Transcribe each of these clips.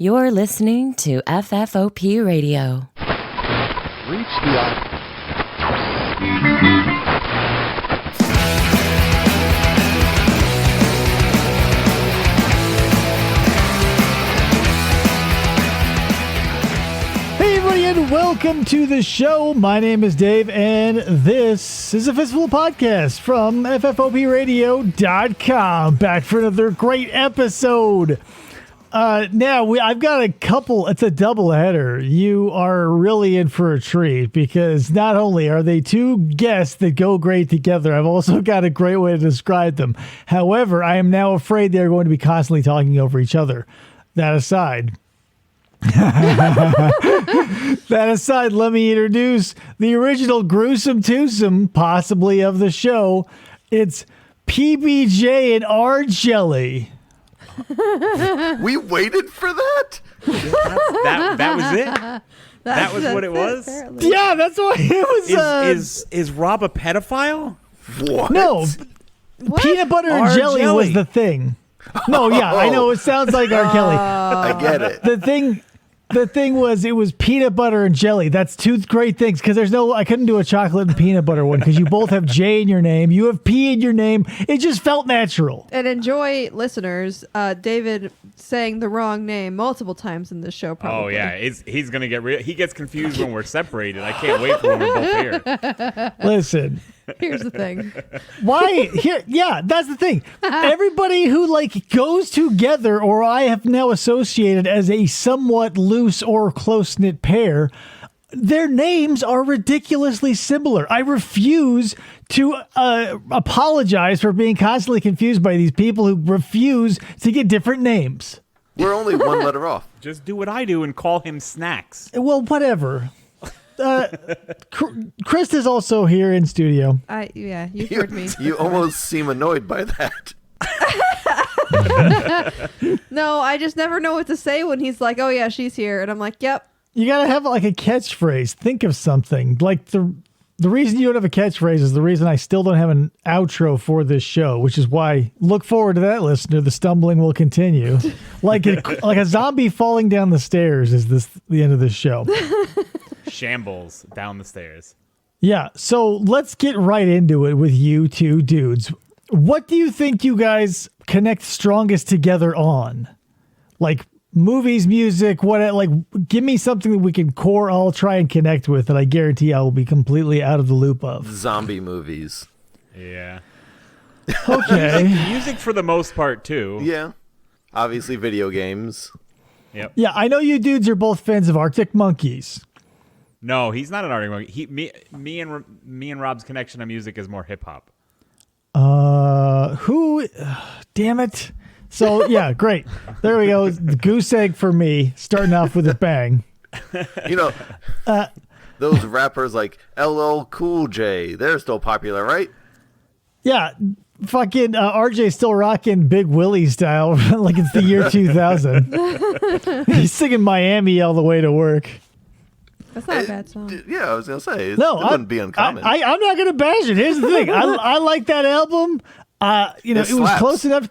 You're listening to FFOP Radio. Reach the Hey everybody, and welcome to the show. My name is Dave, and this is a Fistful Podcast from FFOPradio.com. Back for another great episode. I've got a couple. It's a double header. You are really in for a treat because not only are they two guests that go great together, I've also got a great way to describe them. However, I am now afraid they're going to be constantly talking over each other. That aside, let me introduce the original gruesome twosome, possibly of the show. It's PBJ and R Jelly. We waited for that? That was it? That was what it was? Apparently. Yeah, that's what it was. Is Rob a pedophile? What? No, peanut butter and jelly was the thing. No, yeah, I know it sounds like R. Kelly. I get it. The thing was, it was peanut butter and jelly. That's two great things because I couldn't do a chocolate and peanut butter one because you both have J in your name. You have P in your name. It just felt natural. And enjoy, listeners, David saying the wrong name multiple times in this show, probably. Oh, yeah. He's going to get real. He gets confused when we're separated. I can't wait for when we're both here. Listen. Here's the thing. Why? Yeah, that's the thing. Everybody who goes together, or I have now associated as a somewhat loose or close-knit pair, their names are ridiculously similar. I refuse to apologize for being constantly confused by these people who refuse to get different names. We're only one letter off. Just do what I do and call him Snacks. Well, whatever. Chris is also here in studio. Yeah, you've heard me. You almost seem annoyed by that. No, I just never know what to say when he's like, oh yeah, she's here. And I'm like, yep. You gotta have a catchphrase. Think of something. Like the reason you don't have a catchphrase is the reason I still don't have an outro for this show, which is why look forward to that, listener. The stumbling will continue. like a zombie falling down the stairs is the end of this show. Shambles down the stairs. Yeah, so let's get right into it with you two dudes. What do you think you guys connect strongest together on? Like movies, music, give me something that we can all try and connect with that I guarantee I will be completely out of the loop of. Zombie movies. Yeah. Okay. Music for the most part, too. Yeah. Obviously video games. Yep. Yeah, I know you dudes are both fans of Arctic Monkeys. No, he's not an Arctic Monkey. Me and Rob's connection to music is more hip hop. Who? Damn it. So yeah, great. There we go. The goose egg for me, starting off with a bang. You know, those rappers like LL Cool J, they're still popular, right? Yeah, fucking RJ's still rocking Big Willie style like it's the year 2000. He's singing Miami all the way to work. That's not a bad song. Yeah, I was going to say, it wouldn't be uncommon. I'm not going to bash it. Here's the thing. I like that album. It was close enough.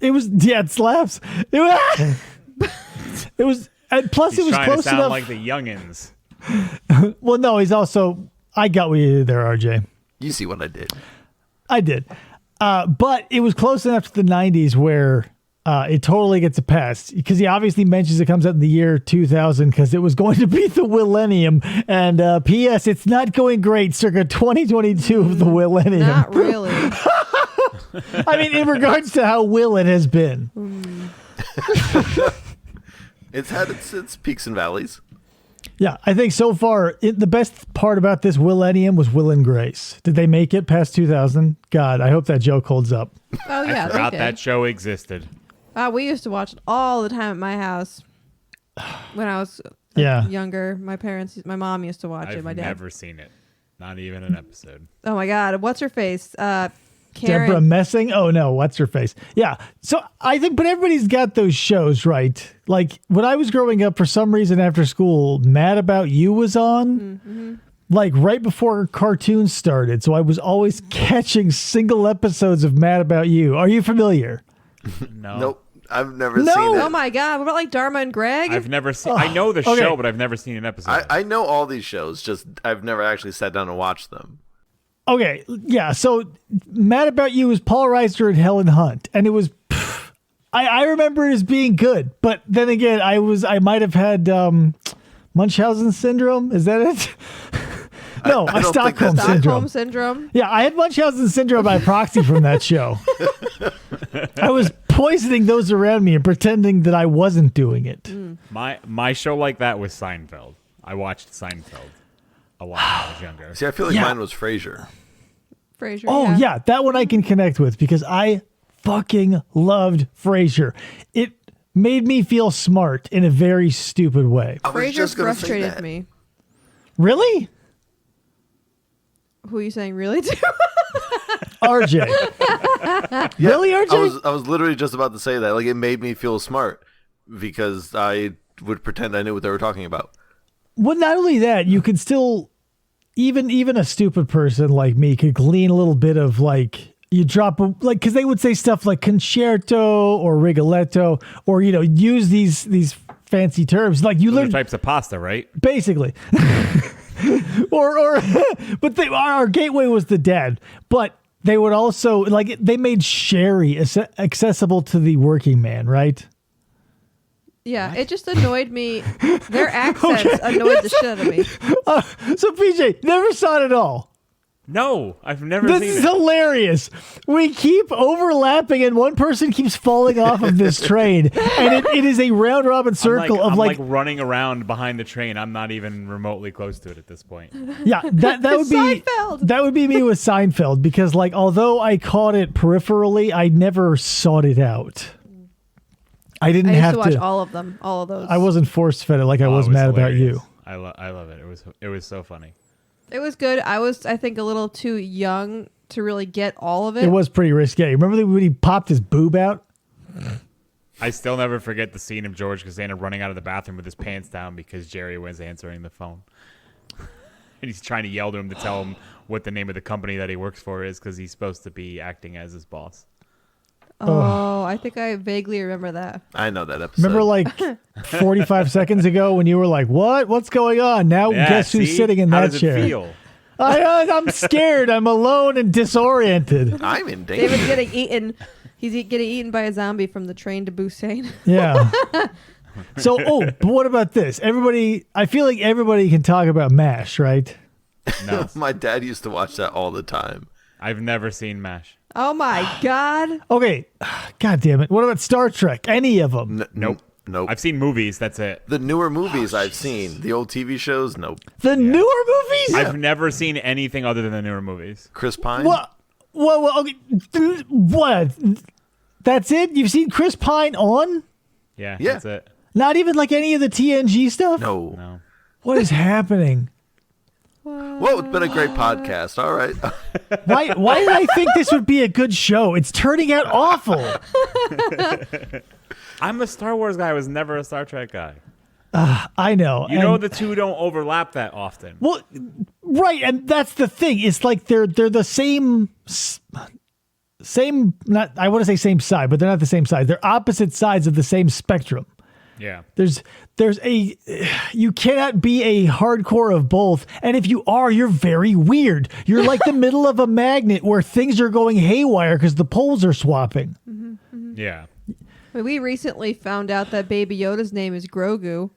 It slaps. It was, and plus it was trying close to sound enough. like the youngins. Well, no, he's also, I got what you did there, RJ. You see what I did. I did. But it was close enough to the 90s where it totally gets a pass because he obviously mentions it comes out in the year 2000 because it was going to be the millennium. And P.S. It's not going great circa 2022 of the millennium. Not really. I mean, in regards to how will it has been. It's had its peaks and valleys. Yeah, I think so far, the best part about this millennium was Will and Grace. Did they make it past 2000? God, I hope that joke holds up. Oh, yeah. I forgot that show existed. We used to watch it all the time at my house when I was younger. My mom used to watch it. My dad. I've never seen it. Not even an episode. Oh, my God. What's her face? Karen. Deborah Messing? Oh, no. What's her face? Yeah. So I think, but everybody's got those shows, right? Like when I was growing up, for some reason after school, Mad About You was on. Mm-hmm. Like right before cartoons started. So I was always catching single episodes of Mad About You. Are you familiar? No. Nope. I've never No. seen it. Oh my god! What about like Dharma and Greg? I've never seen. I know the okay. show, but I've never seen an episode. I know all these shows, just I've never actually sat down and watched them. Okay, yeah. So Mad About You was Paul Reiser and Helen Hunt, and it was. I remember it as being good, but then again, I might have had Munchausen syndrome. Is that it? No, I don't think Stockholm that's- syndrome. Stockholm syndrome. Yeah, I had Munchausen syndrome by proxy from that show. I was poisoning those around me and pretending that I wasn't doing it. My show like that was Seinfeld. I watched Seinfeld a lot when I was younger. See, I feel like Yeah. mine was Frasier. Frasier. Oh yeah, that one I can connect with because I fucking loved Frasier. It made me feel smart in a very stupid way. I was Frasier just gonna say frustrated that. me. Really? Who are you saying really to? RJ. Yeah, Really, RJ? I was literally just about to say that. Like, it made me feel smart because I would pretend I knew what they were talking about. Well, not only that, you could still, even a stupid person like me could glean a little bit of like, you drop like, because they would say stuff like concerto or rigoletto, or use these fancy terms. Like you Those are learn types of pasta, right? basically, or but our gateway was the dad, but they would also like they made sherry accessible to the working man, right? Yeah, it just annoyed me. Their accents annoyed the shit out of me. So PJ never saw it at all. No, I've never This seen is it. hilarious. We keep overlapping, and one person keeps falling off of this train, and it is a round robin circle I'm of like running around behind the train. I'm not even remotely close to it at this point. yeah, that would be Seinfeld. that would be me with Seinfeld because like although I caught it peripherally, I never sought it out. I didn't I used have to watch all of them, all of those. I wasn't force fed it like I Oh, was it mad about hilarious. you. I love it. It was so funny. It was good. I was, I think, a little too young to really get all of it. It was pretty risque. Remember when he popped his boob out? I still never forget the scene of George Costanza running out of the bathroom with his pants down because Jerry was answering the phone. And he's trying to yell to him to tell him what the name of the company that he works for is because he's supposed to be acting as his boss. Oh, I think I vaguely remember that. I know that episode. Remember like 45 seconds ago when you were like, "What? What's going on?" Now Yeah, guess who's see? sitting in How that does chair? it feel? I'm scared. I'm alone and disoriented. I'm in danger. David's getting eaten. He's getting eaten by a zombie from the train to Busan. Yeah. So, but what about this? I feel like everybody can talk about MASH, right? No, My dad used to watch that all the time. I've never seen MASH. Oh my god! Okay. God damn it. What about Star Trek? Any of them? Nope. Nope. I've seen movies. That's it. The newer movies I've seen. The old TV shows, nope. The newer movies? I've never seen anything other than the newer movies. Chris Pine? What? Okay. What? That's it? You've seen Chris Pine on? Yeah, Yeah. that's it. Not even like any of the TNG stuff? No. No. What is happening? Well, it's been a great podcast. All right. Why did I think this would be a good show? It's turning out awful. I'm a Star Wars guy. I was never a Star Trek guy. I know. You know and- the two don't overlap that often. Well, right, and that's the thing. It's like they're the same. Not I want to say same side, but they're not the same side. They're opposite sides of the same spectrum. Yeah. There's you cannot be a hardcore of both, and if you are, you're very weird. You're like the middle of a magnet where things are going haywire because the poles are swapping. Yeah. We recently found out that Baby Yoda's name is Grogu.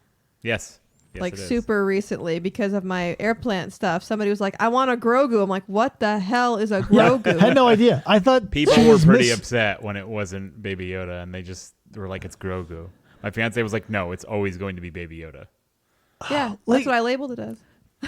Yes. Yes, Like it is. super recently because of my airplant stuff. Somebody was like, "I want a Grogu." I'm like, "What the hell is a Grogu?" I had no idea. I thought People she were was pretty upset when it wasn't Baby Yoda, and they just were like, "It's Grogu." My fiance was like, "No, it's always going to be Baby Yoda." Yeah, that's Like- what I labeled it as.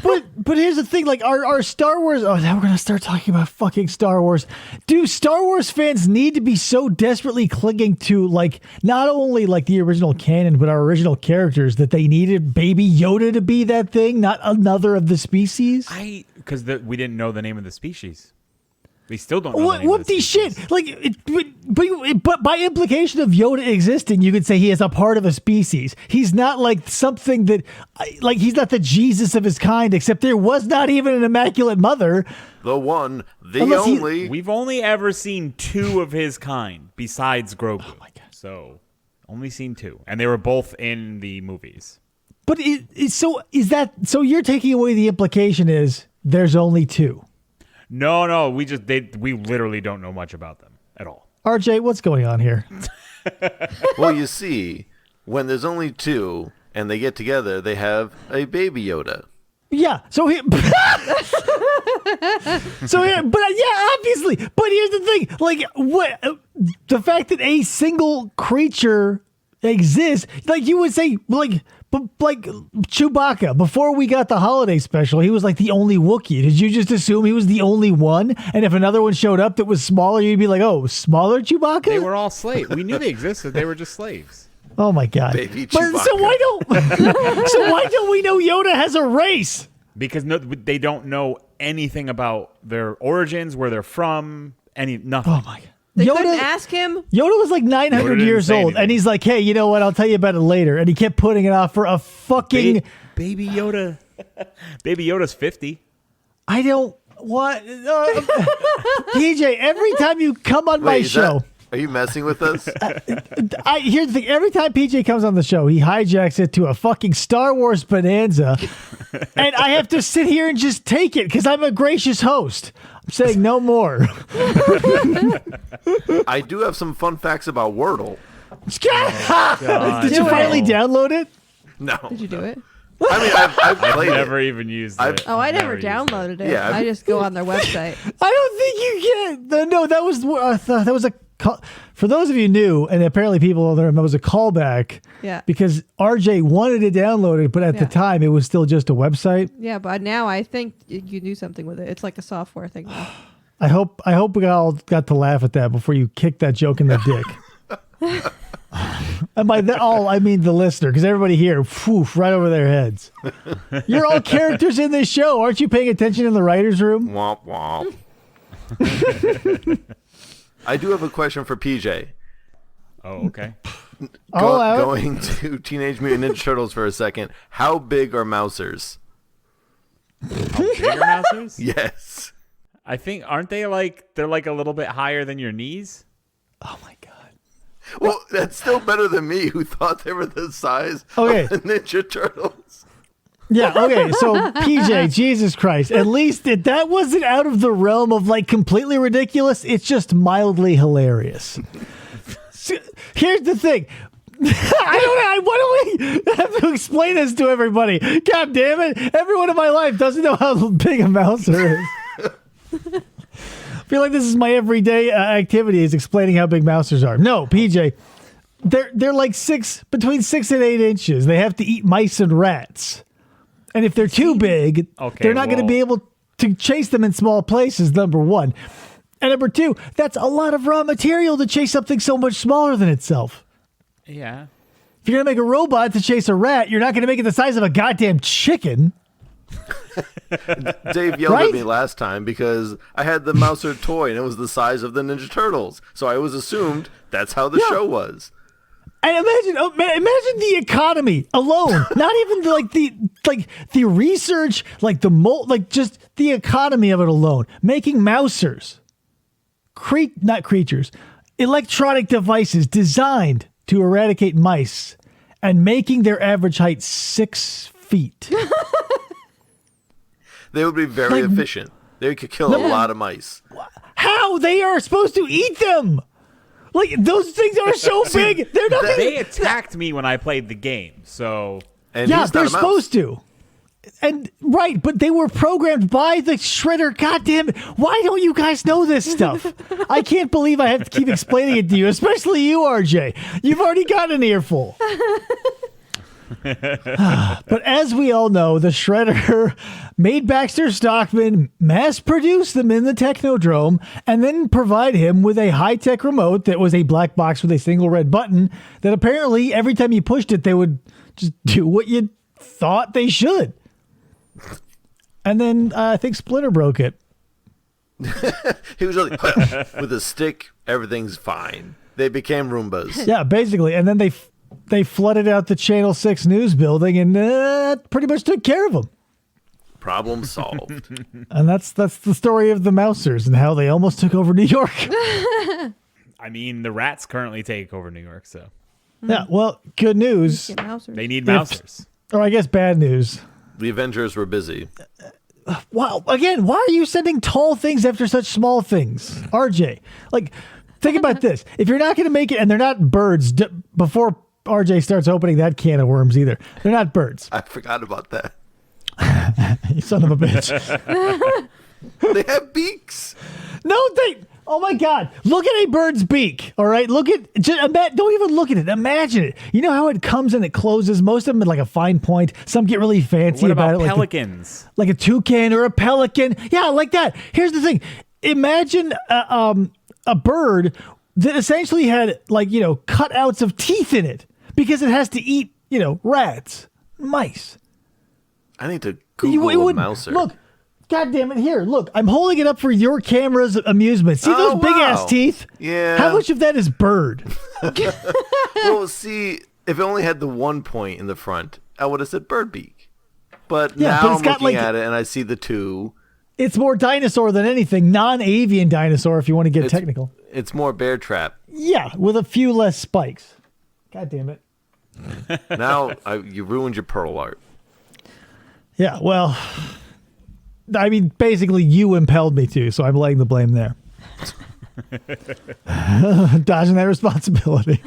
But here's the thing, like our Star Wars, oh, now we're going to start talking about fucking Star Wars. Do Star Wars fans need to be so desperately clinging to like not only like the original canon, but our original characters that they needed Baby Yoda to be that thing, not another of the species? Because we didn't know the name of the species. We still don't know What the name of the whoopty species. shit! Like, but by implication of Yoda existing, you could say he is a part of a species. He's not like something that, like, he's not the Jesus of his kind. Except there was not even an immaculate mother. The one, the Unless he- only. We've only ever seen two of his kind besides Grogu. Oh my god! So Only seen 2, and they were both in the movies. But so you're taking away the implication is there's only 2. No, we literally don't know much about them at all. RJ, what's going on here? Well, you see, when there's only 2 and they get together, they have a baby Yoda. Yeah. So here, but obviously. But here's the thing: like, what the fact that a single creature exists, like you would say, like Chewbacca. Before we got the holiday special, he was like the only Wookiee. Did you just assume he was the only one? And if another one showed up that was smaller, you'd be like, oh, smaller Chewbacca? They were all slaves. We knew they existed. They were just slaves. Oh my God! Baby But Chewbacca. so why don't we know Yoda has a race? Because they don't know anything about their origins, where they're from, nothing. Oh my God! They couldn't ask him. Yoda was like 900 Yoda didn't years say old, anything. and he's like, "Hey, you know what? I'll tell you about it later." And he kept putting it off for a fucking. Baby Yoda. Baby Yoda's 50. I don't want. PJ, every time you come on my Wait, show. are you messing with us? Here's the thing. Every time PJ comes on the show, he hijacks it to a fucking Star Wars bonanza, and I have to sit here and just take it because I'm a gracious host. I'm saying no more. I do have some fun facts about Wordle. Did you finally download it? No. Did you do it? I mean, I've played Never it. even used I've- it. Oh, I never used it. downloaded it. Yeah, I just go on their website. I don't think you can. No, that was a call. For those of you new, and apparently people there, that was a callback. Yeah. Because RJ wanted to download it, but at the Yeah. time it was still just a website. Yeah, but now I think you can do something with it. It's like a software thing now. I hope we all got to laugh at that before you kick that joke in the dick. And by that all, I mean the listener, because everybody here, right over their heads. You're all characters in this show. Aren't you paying attention in the writer's room? Womp womp. I do have a question for PJ. Oh, okay. Going to Teenage Mutant Ninja Turtles for a second. How big are Mousers? Bigger mousers? Yes. I think, aren't they they're like a little bit higher than your knees? Oh my God. Well, that's still better than me, who thought they were the size Okay. of the Ninja Turtles. Yeah, okay, so PJ, Jesus Christ, at least that wasn't out of the realm of like completely ridiculous. It's just mildly hilarious. So, here's the thing. Why don't we have to explain this to everybody? God damn it. Everyone in my life doesn't know how big a mouser is. I feel like this is my everyday activity is explaining how big mousers are. No, PJ, they're like between 6 and 8 inches. They have to eat mice and rats. And if they're too big, they're not going to be able to chase them in small places, number one. And number two, that's a lot of raw material to chase something so much smaller than itself. Yeah. If you're going to make a robot to chase a rat, you're not going to make it the size of a goddamn chicken. Dave yelled Right? at me last time because I had the Mouser toy and it was the size of the Ninja Turtles. So I always assumed that's how the show was. And imagine the economy alone, not even the research, like the mold, like just the economy of it alone, making mousers, not creatures, electronic devices designed to eradicate mice, and making their average height 6 feet. They would be very Like- efficient. They could kill a lot of mice. How they are supposed to eat them? Like those things are so big, they're not. They attacked me when I played the game, so And Yeah, he's they're not a mouse. supposed to. And right, but they were programmed by the shredder. God damn it. Why don't you guys know this stuff? I can't believe I have to keep explaining it to you, especially you, RJ. You've already got an earful. But as we all know, the shredder made Baxter Stockman mass produce them in the Technodrome and then provide him with a high-tech remote that was a black box with a single red button that apparently every time you pushed it, they would just do what you thought they should. And then I think Splinter broke it. He was like, with a stick, everything's fine. They became Roombas. Yeah, basically. And then they flooded out the Channel 6 news building and pretty much took care of them. Problem solved. And that's the story of the Mousers and how they almost took over New York. I mean the rats currently take over New York, so Yeah, well, good news. Get mousers. They need mousers. Or I guess bad news. The Avengers were busy. Wow. Again, why are you sending tall things after such small things? RJ, like, think about this. If you're not going to make it, and they're not birds, before RJ starts opening that can of worms either, they're not birds. I forgot about that. You son of a bitch. They have beaks. No, oh my God. Look at a bird's beak. All right. Look at, don't even look at it. Imagine it. You know how it comes and it closes? Most of them at like a fine point. Some get really fancy What about about it. pelicans? Like a toucan or a pelican. Yeah, like that. Here's the thing. Imagine a bird that essentially had cutouts of teeth in it because it has to eat, rats, mice. I need to Google a mouser. Look, God damn it! Here, look. I'm holding it up for your camera's amusement. See those Oh, big wow. ass teeth? Yeah. How much of that is bird? Well, see, if it only had the one point in the front, I would have said bird beak. But Yeah, now but it's I'm got, looking like- at it and I see the two. It's more dinosaur than anything. Non-avian dinosaur, if you want to get It's- technical. It's more bear trap. Yeah, with a few less spikes. God damn it. Now you ruined your pearl art. Yeah, well, I mean, basically, you impelled me to, so I'm laying the blame there. Dodging that responsibility.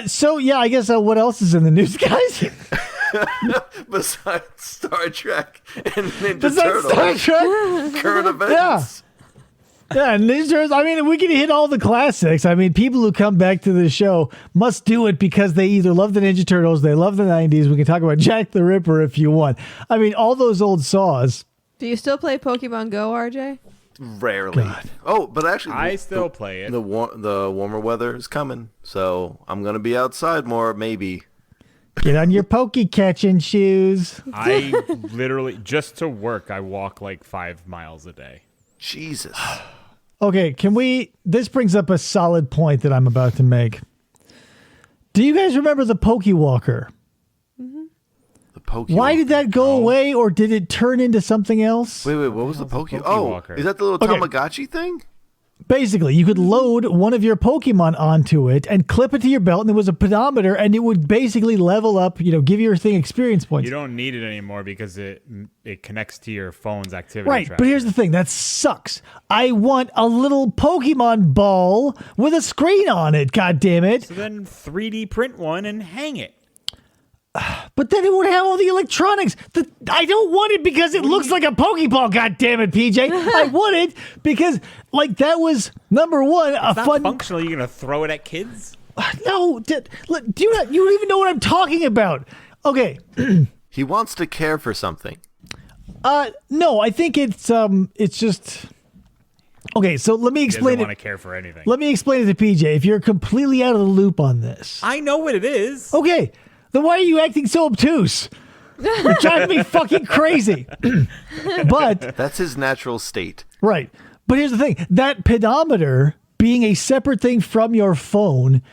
So, yeah, I guess what else is in the news, guys? Besides Star Trek and Ninja Is that Turtles, Star Trek? current events. Yeah, Ninja Turtles. I mean, we can hit all the classics. I mean, people who come back to the show must do it because they either love the Ninja Turtles, they love the 90s. We can talk about Jack the Ripper if you want. I mean, all those old saws. Do you still play Pokemon Go, RJ? Rarely. God. Oh, but actually, I still play it. The warmer weather is coming, so I'm gonna be outside more. Maybe. Get on your Poke catching shoes. I literally, just to work, I walk like 5 miles a day. Jesus. Okay, this brings up a solid point that I'm about to make. Do you guys remember the Pokewalker? The Poke. Why did that go away, or did it turn into something else? Wait. What was the Poke? Oh, Pokewalker? is that the little Okay. Tamagotchi thing? Basically, you could load one of your Pokemon onto it and clip it to your belt, and there was a pedometer, and it would basically level up, give your thing experience points. You don't need it anymore because it connects to your phone's activity Right, tracker. but here's the thing. That sucks. I want a little Pokemon ball with a screen on it, God damn it. So then 3D print one and hang it. But then it would have all the electronics. I don't want it because it looks like a Pokeball, God damn it, PJ. I want it because, that was, number one, a It's not fun... functional. You're going to throw it at kids? No, you don't even know what I'm talking about. Okay. He wants to care for something. No, I think it's just... Okay, so let me He explain doesn't want it. to care for anything. Let me explain it to PJ if you're completely out of the loop on this. I know what it is. Okay, then why are you acting so obtuse? You're driving me fucking crazy. But, That's his natural state. right. But here's the thing. That pedometer, being a separate thing from your phone,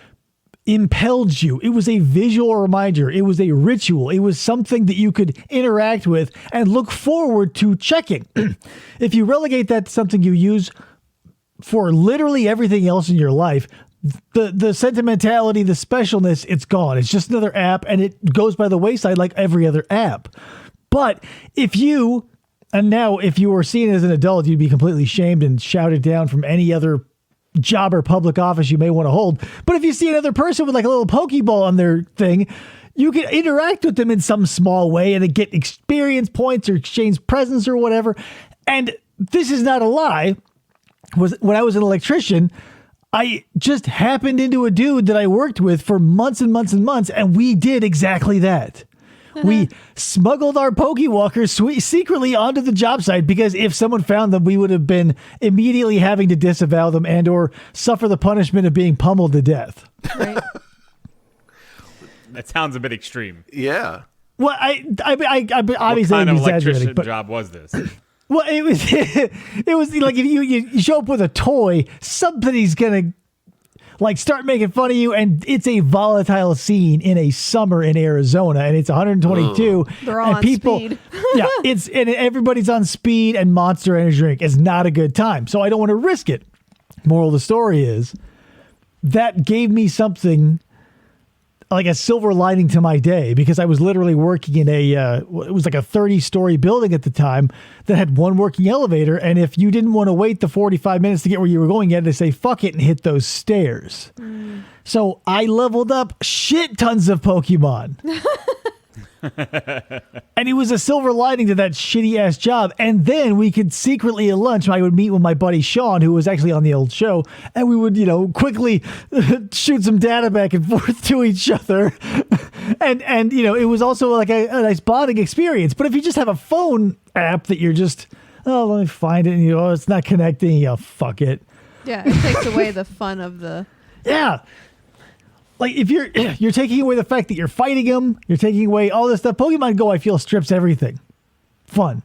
impelled you. It was a visual reminder. It was a ritual. It was something that you could interact with and look forward to checking. If you relegate that to something you use for literally everything else in your life, the sentimentality, the specialness, it's gone. It's just another app, and it goes by the wayside like every other app. But if you were seen as an adult, you'd be completely shamed and shouted down from any other job or public office you may want to hold. But if you see another person with like a little Pokeball on their thing, you can interact with them in some small way and get experience points or exchange presents or whatever. And this is not a lie. When I was an electrician, I just happened into a dude that I worked with for months and months and months, and we did exactly that. We smuggled our Pokewalkers secretly onto the job site because if someone found them, we would have been immediately having to disavow them and or suffer the punishment of being pummeled to death. Right. That sounds a bit extreme. Yeah. Well, I What obviously kind I'm of exaggerating, electrician but job was this? well, it was like if you show up with a toy, somebody's gonna start making fun of you, and it's a volatile scene in a summer in Arizona, and it's 122. They're all and on people, speed. yeah, and everybody's on speed, and Monster Energy drink is not a good time. So I don't want to risk it. Moral of the story is, that gave me something like a silver lining to my day, because I was literally working in it was like a 30-story building at the time that had one working elevator. And if you didn't want to wait the 45 minutes to get where you were going, you had to say, fuck it, and hit those stairs. So I leveled up shit tons of Pokemon. And it was a silver lining to that shitty ass job. And then we could secretly at lunch, I would meet with my buddy Sean, who was actually on the old show, and we would, quickly shoot some data back and forth to each other. And it was also like a nice bonding experience. But if you just have a phone app that you're just, let me find it, and it's not connecting, fuck it. Yeah, it takes away the fun of the. Yeah. Like if you're taking away the fact that you're fighting them, you're taking away all this stuff. Pokemon Go, I feel, strips everything. Fun.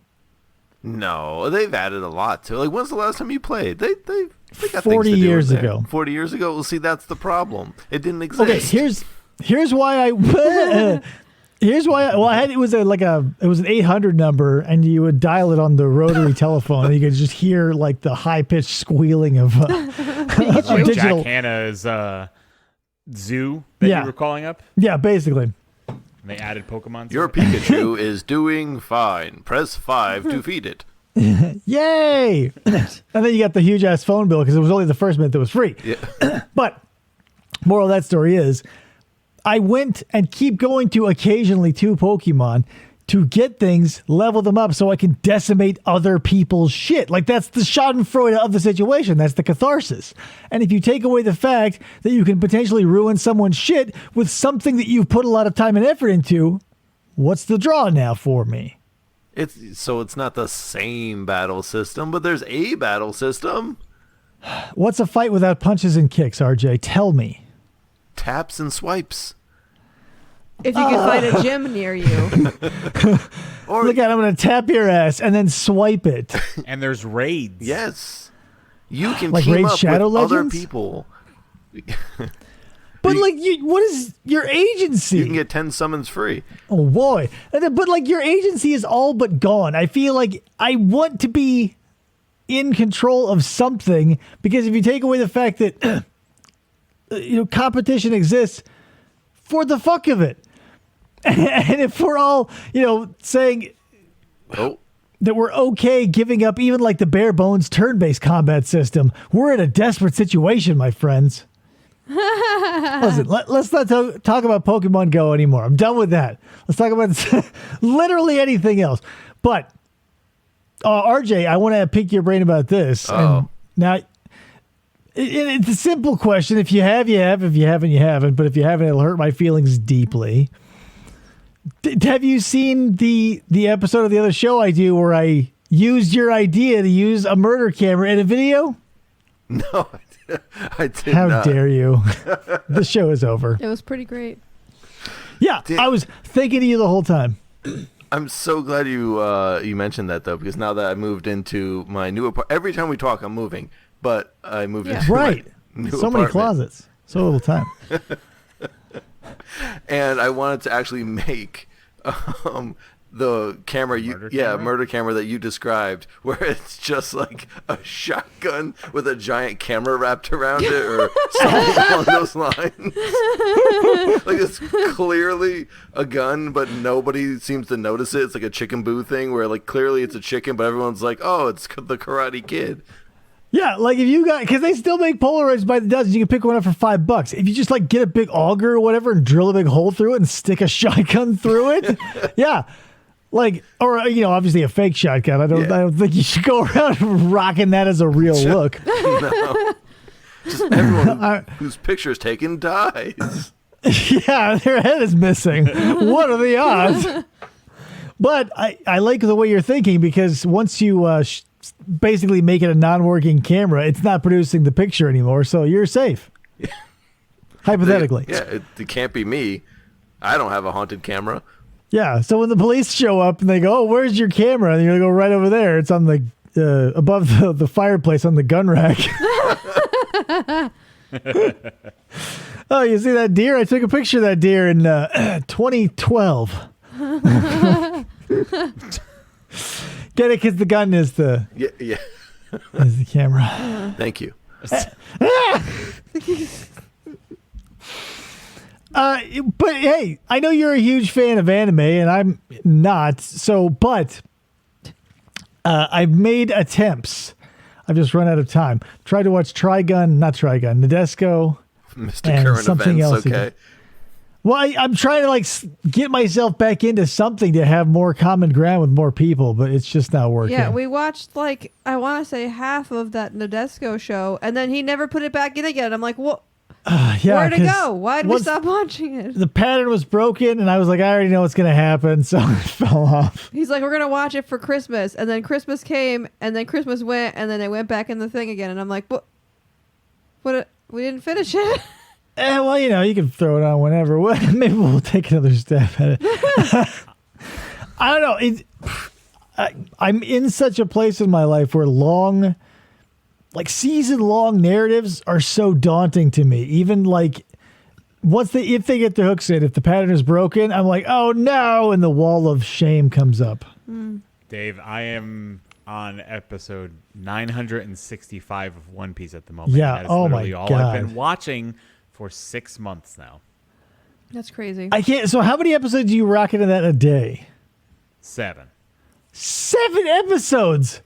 No, they've added a lot to it. Like, when's the last time you played? They got 40 things to years do in there. ago. 40 years ago. Well, see, that's the problem. It didn't exist. Okay, here's why I it was an 800 number, and you would dial it on the rotary telephone, and you could just hear like the high pitched squealing of Like digital. Jack Hanna's zoo that you were calling up. Yeah, basically. And they added Pokemon. Your Pikachu is doing fine. Press 5 to feed it. Yay! And then you got the huge ass phone bill because it was only the first minute that was free. Yeah. But moral of that story is, I went and keep going to occasionally to Pokemon to get things, level them up so I can decimate other people's shit. Like, that's the schadenfreude of the situation. That's the catharsis. And if you take away the fact that you can potentially ruin someone's shit with something that you've put a lot of time and effort into, what's the draw now for me? It's not the same battle system, but there's a battle system. What's a fight without punches and kicks, RJ? Tell me. Taps and swipes. If you can find a gym near you. Or Look at, I'm going to tap your ass and then swipe it. And there's raids. yes, you can Like team Raid up Shadow with other Legends? people. But what is your agency? You can get 10 summons free. Oh boy. But like your agency is all but gone. I feel like I want to be in control of something, because if you take away the fact that competition exists for the fuck of it. And if we're all, saying that we're okay giving up even like the bare bones turn-based combat system, we're in a desperate situation, my friends. Listen, let's not talk about Pokemon Go anymore. I'm done with that. Let's talk about literally anything else. But RJ, I want to pick your brain about this. And now, it's a simple question. If you have, you have. If you haven't, you haven't. But if you haven't, it'll hurt my feelings deeply. Have you seen the episode of the other show I do where I used your idea to use a murder camera in a video? No, I did How not. dare you? The show is over. It was pretty great. Yeah, I was thinking of you the whole time. I'm so glad you mentioned that, though, because now that I moved into my new apartment, every time we talk, I'm moving. But I moved into Right. my new So apartment. many closets. So little time. And I wanted to actually make the camera murder camera that you described, where it's just like a shotgun with a giant camera wrapped around it or something along those lines. Like, it's clearly a gun, but nobody seems to notice it. It's like a Chicken Boo thing where, like, clearly it's a chicken, but everyone's like, oh, it's the Karate Kid. Yeah, like if you got, because they still make Polaroids by the dozen. You can pick one up for $5. If you just like get a big auger or whatever and drill a big hole through it and stick a shotgun through it, yeah, like, or obviously a fake shotgun. I don't think you should go around rocking that as a real look. No. Just everyone whose picture is taken dies. Yeah, their head is missing. What are the odds? But I like the way you're thinking, because once you basically make it a non-working camera, it's not producing the picture anymore, so you're safe. Hypothetically. It can't be me. I don't have a haunted camera. Yeah, so when the police show up and they go, oh, where's your camera? And you're going to go right over there. It's on the above the fireplace on the gun rack. Oh, you see that deer? I took a picture of that deer in 2012. Get it? Because the gun is the Yeah. is the camera. Thank you. But hey, I know you're a huge fan of anime, and I'm not. So, but I've made attempts. I've just run out of time. Tried to watch Nadesco, Mr. and Current something Events, else. okay. Well, I'm trying to get myself back into something to have more common ground with more people, but it's just not working. Yeah, we watched I want to say half of that Nadesco show, and then he never put it back in again. I'm like, what? Where'd it go? Why did we stop watching it? The pattern was broken, and I was like, I already know what's going to happen, so it fell off. He's like, we're going to watch it for Christmas. And then Christmas came, and then Christmas went, and then it went back in the thing again. And I'm like, what? We didn't finish it. Well, you can throw it on whenever. Maybe we'll take another step at it. I don't know. I'm in such a place in my life where season-long narratives are so daunting to me. Even if they get their hooks in, if the pattern is broken, I'm like, oh no, and the wall of shame comes up. Dave, I am on episode 965 of One Piece at the moment. Yeah. That is Oh my literally all God. I've been watching for 6 months now. That's crazy. I can't. So how many episodes do you rock into that a day? 7. 7 episodes.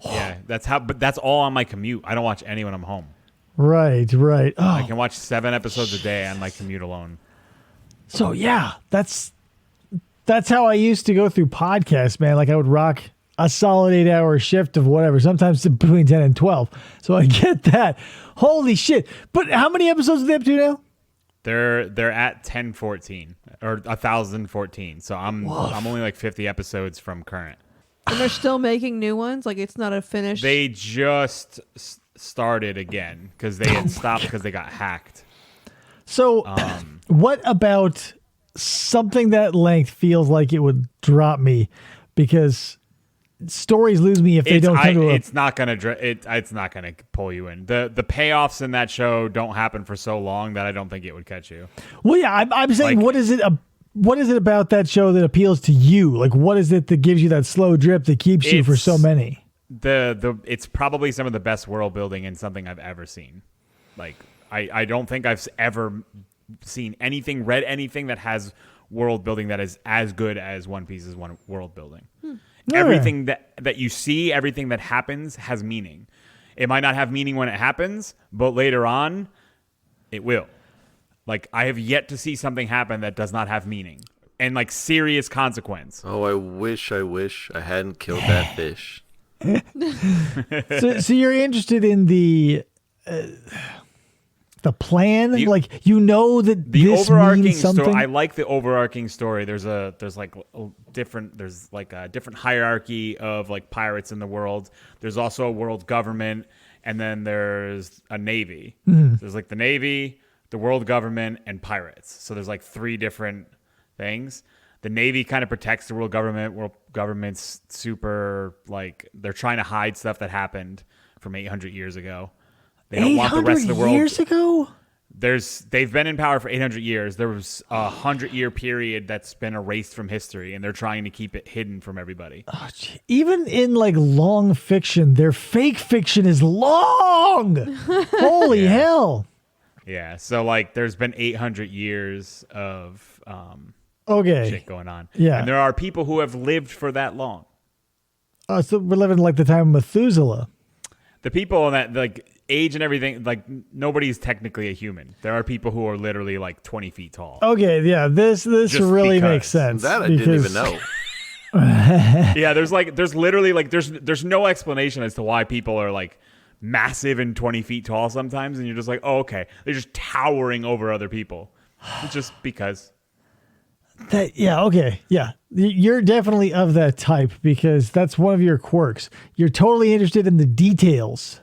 Yeah, but that's all on my commute. I don't watch any when I'm home. Right. Oh, I can watch 7 episodes a day on my commute alone. so yeah, that's how I used to go through podcasts, man. Like I would rock a solid 8-hour shift of whatever, sometimes between 10 and 12. So I get that. Holy shit. But how many episodes are they up to now? They're at 1014 or 1014. So I'm only like 50 episodes from current. And they're still making new ones? Like it's not a finished... They just started again because they had stopped because they got hacked. So what about something that length feels like it would drop me? Because stories lose me if they don't come to it's not gonna pull you in. The payoffs in that show don't happen for so long that I don't think it would catch you. Well, yeah, I'm saying, what is it about that show that appeals to you? Like, what is it that gives you that slow drip that keeps you for so many? It's probably some of the best world building in something I've ever seen. Like, I don't think I've ever seen anything, read anything that has world building that is as good as One Piece's world building. Everything that you see, everything that happens has meaning. It might not have meaning when it happens, but later on, it will. Like, I have yet to see something happen that does not have meaning and like serious consequence. Oh, I wish I hadn't killed that fish. So you're interested in the plan, that the this overarching means something. story. I like the overarching story. There's a different hierarchy of like pirates in the world. There's also a world government, and then there's a navy. So there's like the navy, the world government, and pirates. So there's like 3 different things. The navy kind of protects the world government. World government's super they're trying to hide stuff that happened from 800 years ago. They don't want the rest of the world. 800 years ago? They've been in power for 800 years. There was a 100-year period that's been erased from history, and they're trying to keep it hidden from everybody. Oh, even in long fiction, their fake fiction is long. Holy hell. Yeah, so there's been 800 years of shit going on. Yeah. And there are people who have lived for that long. So we're living the time of Methuselah. The people in that age and everything, nobody's technically a human. There are people who are literally 20 feet tall. Okay, yeah, this really makes sense. That I didn't even know. Yeah, there's literally there's no explanation as to why people are massive and 20 feet tall sometimes, and you're just oh, okay, they're just towering over other people. It's just because. Okay, yeah. You're definitely of that type because that's one of your quirks. You're totally interested in the details.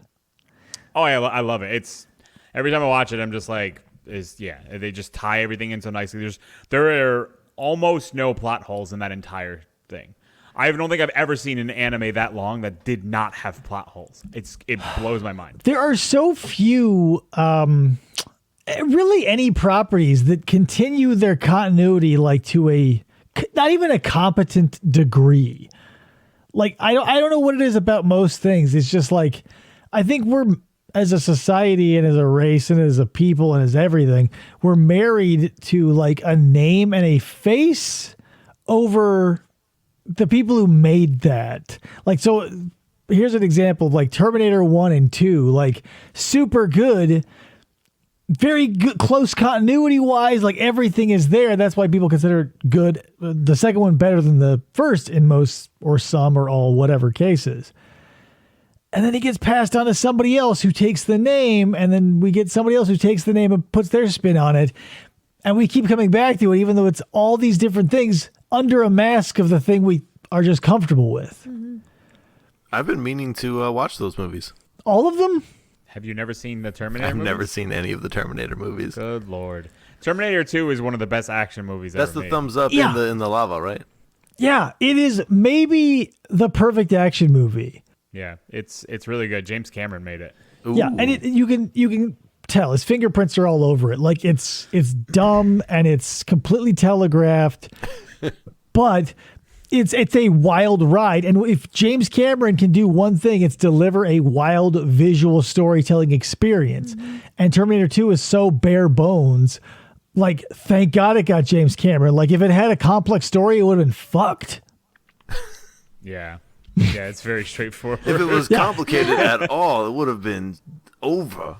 Oh, I love it. It's every time I watch it, I'm just they just tie everything in so nicely. There are almost no plot holes in that entire thing. I don't think I've ever seen an anime that long that did not have plot holes. It blows my mind. There are so few, really any properties that continue their continuity to not even a competent degree. I don't know what it is about most things. It's just I think we're as a society and as a race and as a people and as everything, we're married to like a name and a face over the people who made that. Like, so here's an example of like Terminator 1 and 2, like super good, very good, close continuity wise, like everything is there. That's why people consider it good. The second one better than the first in most or some or all, whatever cases. And then it gets passed on to somebody else who takes the name, and then we get somebody else who takes the name and puts their spin on it. And we keep coming back to it, even though it's all these different things under a mask of the thing we are just comfortable with. Mm-hmm. I've been meaning to watch those movies. All of them? Have you never seen the Terminator I've movies? never seen any of the Terminator movies. Good Lord. Terminator 2 is one of the best action movies That's ever the made. thumbs up Yeah. in the lava, right? Yeah, it is maybe the perfect action movie. Yeah, it's really good. James Cameron made it. Yeah, and you can tell his fingerprints are all over it. Like it's dumb and it's completely telegraphed, but it's a wild ride. And if James Cameron can do one thing, it's deliver a wild visual storytelling experience. And Terminator 2 is so bare bones. Like, thank God it got James Cameron. Like, if it had a complex story, it would have been fucked. Yeah. Yeah, it's very straightforward. If it was complicated at all, it would have been over.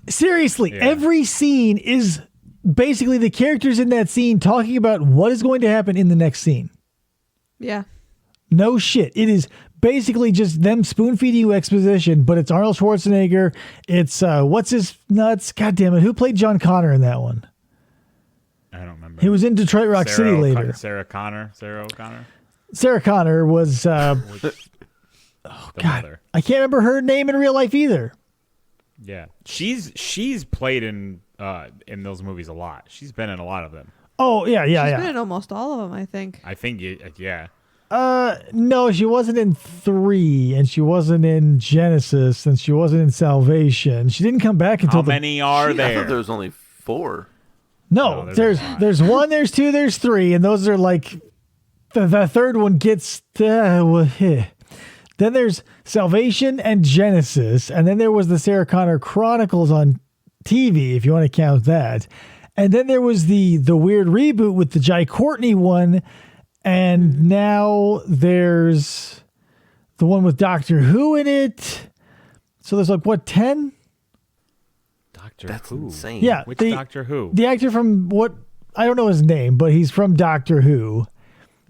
Seriously, Yeah. every scene is basically the characters in that scene talking about what is going to happen in the next scene. Yeah. No shit. It is basically just them spoon feeding you exposition, but it's Arnold Schwarzenegger. It's what's his nuts? God damn it. Who played John Connor in that one? I don't remember. He was in Detroit Rock City later. Sarah O'Connor. Sarah Connor was The mother. I can't remember her name in real life either. Yeah. She's played in those movies a lot. She's been in a lot of them. Oh, yeah. She's been in almost all of them, I think. I think yeah. No, she wasn't in 3, and she wasn't in Genesis, and she wasn't in Salvation. She didn't come back until How many are I there? thought there was only 4. No, Oh, there's there's a lot. there's 1, there's 2, there's 3, and those are like the third one gets then there's Salvation and Genesis, and then there was the Sarah Connor Chronicles on TV, if you want to count that. And then there was the weird reboot with the Jai Courtney one, and now there's the one with Doctor Who in it. So there's like, what, 10? Doctor That's Who. insane. Yeah. Which the- Doctor Who? The actor from what, I don't know his name, but he's from Doctor Who.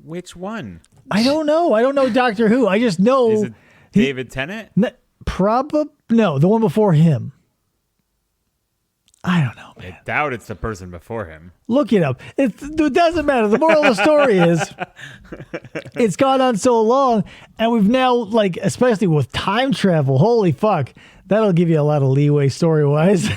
Which one? I don't know. I don't know Doctor Who. I just know Is it David Tennant? No, the one before him. I don't know, man. I doubt it's the person before him. Look it up. It doesn't matter. The moral of the story is it's gone on so long, and we've now, like, especially with time travel, holy fuck, that'll give you a lot of leeway story-wise.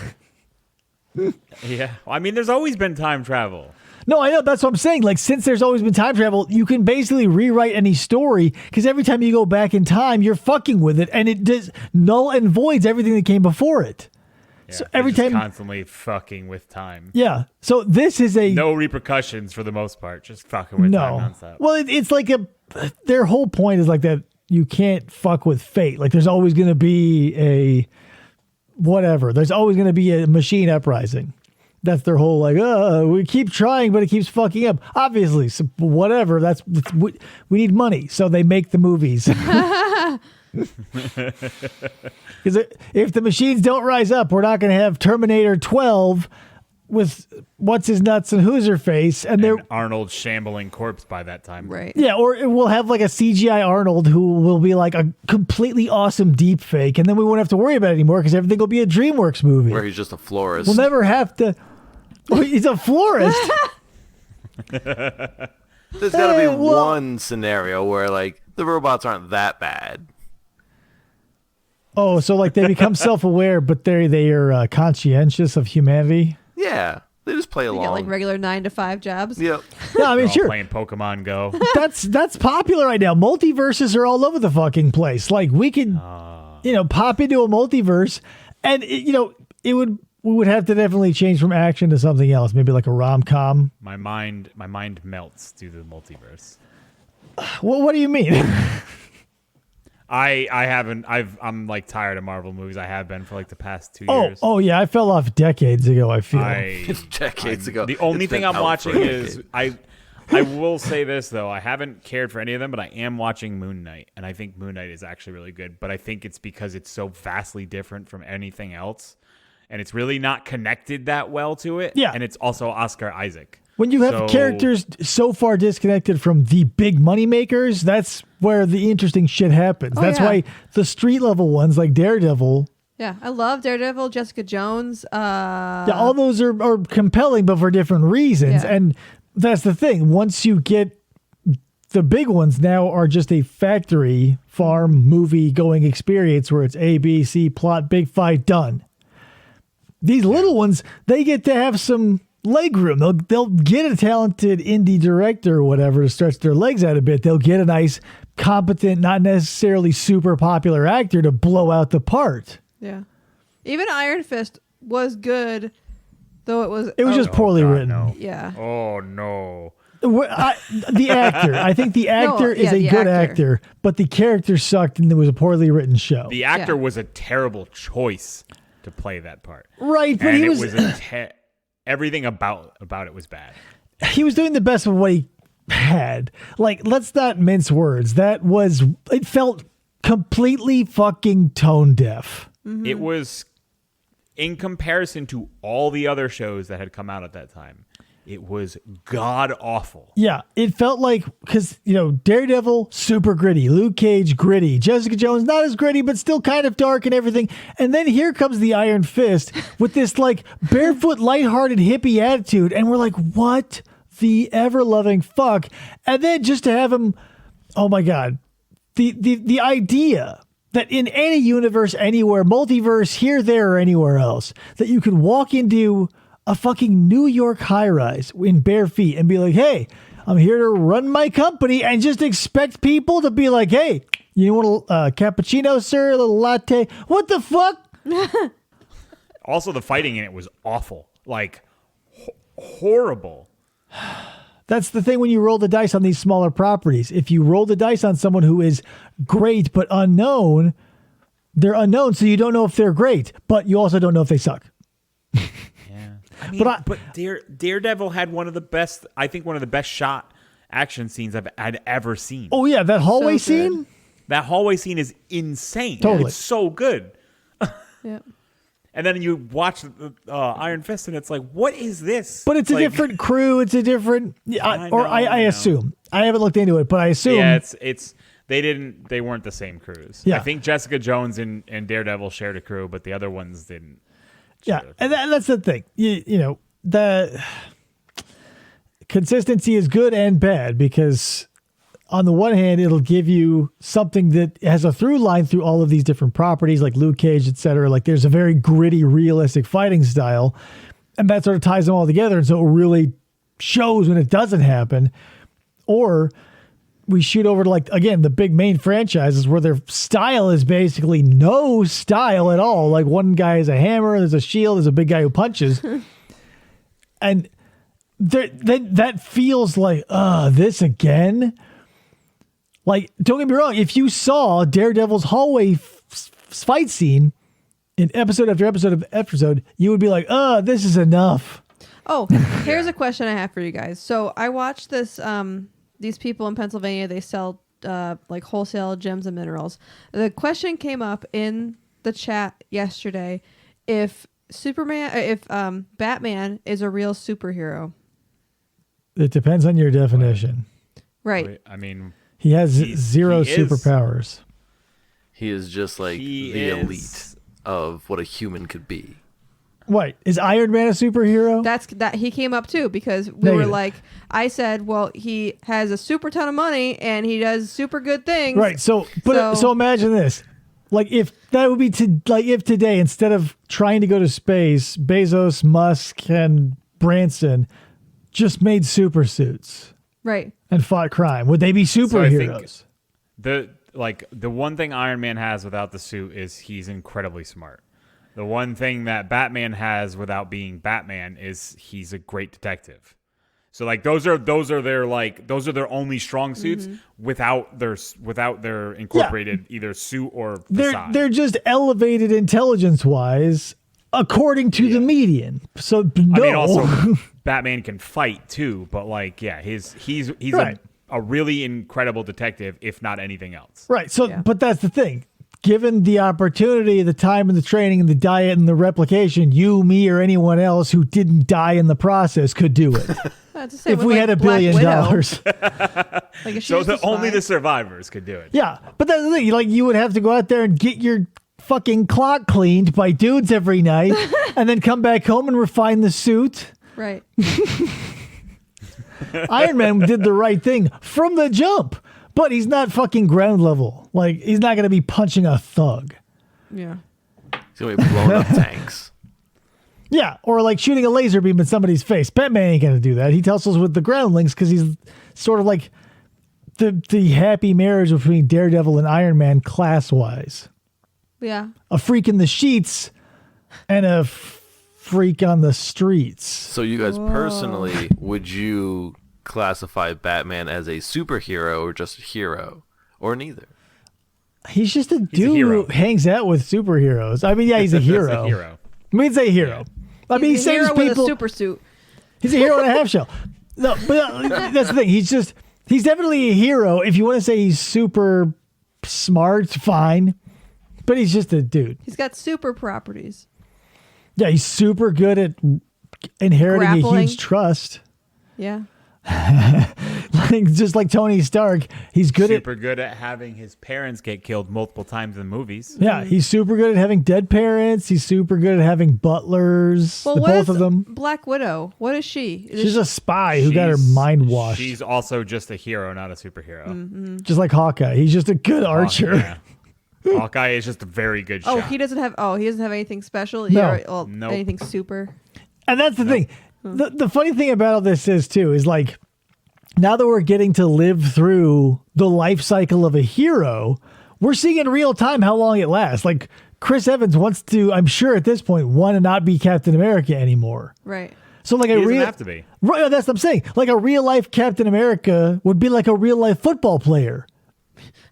Yeah. I mean, there's always been time travel. No, I know. That's what I'm saying. Like, since there's always been time travel, you can basically rewrite any story, because every time you go back in time, you're fucking with it, and it does null and voids everything that came before it. Yeah, So they're every just time- constantly fucking with time. Yeah. So this is a No repercussions for the most part. Just fucking with time nonstop. Well, it's like their whole point is like that you can't fuck with fate. Like, there's always going to be a whatever. There's always going to be a machine uprising. That's their whole, like, we keep trying, but it keeps fucking up. Obviously, so whatever. We need money, so they make the movies. Because if the machines don't rise up, we're not going to have Terminator 12 with what's his nuts and who's her face, and they're. And Arnold shambling corpse by that time. Right. Yeah, or we'll have like a CGI Arnold who will be like a completely awesome deep fake, and then we won't have to worry about it anymore because everything will be a DreamWorks movie. Where he's just a florist. We'll never have to. Oh, he's a florist. There's got to be Hey, well- one scenario where, like, the robots aren't that bad. Oh, so like they become self-aware, but they are conscientious of humanity. Yeah, they just play You along. get like regular 9-to-5 jobs. Yep. No, I mean They're all sure. playing Pokemon Go. That's popular right now. Multiverses are all over the fucking place. Like we could, pop into a multiverse, and we would have to definitely change from action to something else, maybe like a rom-com. My mind melts due to the multiverse. What do you mean? I haven't. I'm like tired of Marvel movies. I have been for like the past 2 years. Oh yeah, I fell off decades ago. I feel. It's decades ago. The only It's thing been I'm out watching for a is decade. I will say this though. I haven't cared for any of them, but I am watching Moon Knight, and I think Moon Knight is actually really good. But I think it's because it's so vastly different from anything else, and it's really not connected that well to it. Yeah. And it's also Oscar Isaac. When you have characters so far disconnected from the big money makers, that's where the interesting shit happens. Oh, That's yeah. why the street level ones like Daredevil, Yeah, I love Daredevil, Jessica Jones. yeah, all those are compelling, but for different reasons. Yeah. And that's the thing. Once you get the big ones now are just a factory farm movie going experience where it's A, B, C, plot, big fight, done. These little ones, they get to have some leg room. They'll get a talented indie director or whatever to stretch their legs out a bit. They'll get a nice, competent, not necessarily super popular actor to blow out the part. Yeah. Even Iron Fist was good, though it was. It was just poorly written. No. Yeah. Oh no. The actor. I think the actor is a the good actor. actor, but the character sucked and it was a poorly written show. The actor Yeah. was a terrible choice to play that part. Right, but And he it was, was everything about it was bad. he was doing the best of what he had. Like, let's not mince words. It felt completely fucking tone deaf. Mm-hmm. It was, in comparison to all the other shows that had come out at that time, it was god awful. Yeah, it felt like, because, Daredevil, super gritty. Luke Cage, gritty. Jessica Jones, not as gritty, but still kind of dark and everything. And then here comes the Iron Fist with this, like, barefoot, lighthearted, hippie attitude. And we're like, what the ever-loving fuck? And then just to have him, oh my God, the idea that in any universe, anywhere, multiverse, here, there, or anywhere else, that you could walk into a fucking New York high-rise in bare feet and be like, hey, I'm here to run my company, and just expect people to be like, hey, you want a cappuccino, sir? A little latte? What the fuck? Also, the fighting in it was awful. Like, horrible. That's the thing when you roll the dice on these smaller properties. If you roll the dice on someone who is great but unknown, they're unknown, so you don't know if they're great, but you also don't know if they suck. I mean, but Daredevil had one of the best shot action scenes I'd ever seen. Oh, yeah, that hallway So good. scene? That hallway scene is insane. Totally. It's so good. Yeah. And then you watch Iron Fist, and it's like, what is this? But it's a like, different crew. It's a different... I I know. assume. I haven't looked into it, but I assume... Yeah, it's they weren't the same crews. Yeah. I think Jessica Jones and Daredevil shared a crew, but the other ones didn't. Yeah, share a crew. and that's the thing. The consistency is good and bad because on the one hand, it'll give you something that has a through line through all of these different properties like Luke Cage, etc. Like there's a very gritty, realistic fighting style, and that sort of ties them all together. And so it really shows when it doesn't happen. Or we shoot over to, like, again, the big main franchises where their style is basically no style at all. Like one guy has a hammer, there's a shield, there's a big guy who punches. And that feels like, this again? Like, don't get me wrong, if you saw Daredevil's hallway fight scene in episode after episode of episode, you would be like, this is enough. Oh, here's a question I have for you guys. So I watched this. These people in Pennsylvania, they sell like wholesale gems and minerals. The question came up in the chat yesterday: if Batman is a real superhero. It depends on your definition. Right. I mean, He has zero he is. superpowers. He is just like He the is. elite of what a human could be. What, is Iron Man a superhero? That he came up too because we were Negative. like, I said, well, he has a super ton of money and he does super good things. Right. So imagine this. Like if that would be if today, instead of trying to go to space, Bezos, Musk, and Branson just made super suits Right. and fought crime, would they be So I superheroes? think the one thing Iron Man has without the suit is he's incredibly smart. The one thing that Batman has without being Batman is he's a great detective. So like those are their only strong suits without their incorporated either suit or facade. They're just elevated intelligence wise according to the median. So no. I mean, also Batman can fight too, but like he's Right. a really incredible detective, if not anything else. Right. So, Yeah. but that's the thing. Given the opportunity, the time and the training and the diet and the replication, you, me, or anyone else who didn't die in the process could do it. That's the same if with, we like, had $1 Black billion. Widow. Like, if she So was a only spy- the survivors could do it. Yeah. But that's the thing. Like, you would have to go out there and get your fucking clock cleaned by dudes every night and then come back home and refine the suit. Right. Iron Man did the right thing from the jump, but he's not fucking ground level. Like, he's not going to be punching a thug. Yeah. He's gonna be blowing up tanks. Yeah, or like shooting a laser beam in somebody's face. Batman ain't gonna do that. He tussles with the groundlings because he's sort of like the happy marriage between Daredevil and Iron Man class wise. Yeah. A freak in the sheets and a freak on the streets. So you guys personally, would you classify Batman as a superhero or just a hero, or neither? He's just a dude who hero. hangs out with superheroes. I mean, yeah, he's a hero. That's a hero. I mean, he's a hero. I mean, he He's a saves hero with people. a super suit. He's a hero in a half shell. No, but that's the thing. He's definitely a hero. If you want to say he's super smart, fine. But he's just a dude. He's got super properties. Yeah, he's super good at inheriting a Grappling. huge trust. Yeah. Like, just like Tony Stark, he's good Super good at having his parents get killed multiple times in movies. at. Yeah, he's super good at having dead parents. He's super good at having butlers. Well, the what both is of them. Black Widow? What is she? Is She's she- a spy who got her mind washed. She's also just a hero, not a superhero. Mm-hmm. Just like Hawkeye. He's just a good archer. Yeah. Hawkeye is just a very good Oh, shot. he doesn't have. Oh, he doesn't have anything special. No. Yeah, well, Nope. anything super. And that's the thing. The funny thing about all this is, too, is like, now that we're getting to live through the life cycle of a hero, we're seeing in real time how long it lasts. Like, Chris Evans wants to, I'm sure at this point, want to not be Captain America anymore. Right. So, like, He a doesn't real. have to be. Right, that's what I'm saying. Like, a real life Captain America would be like a real life football player.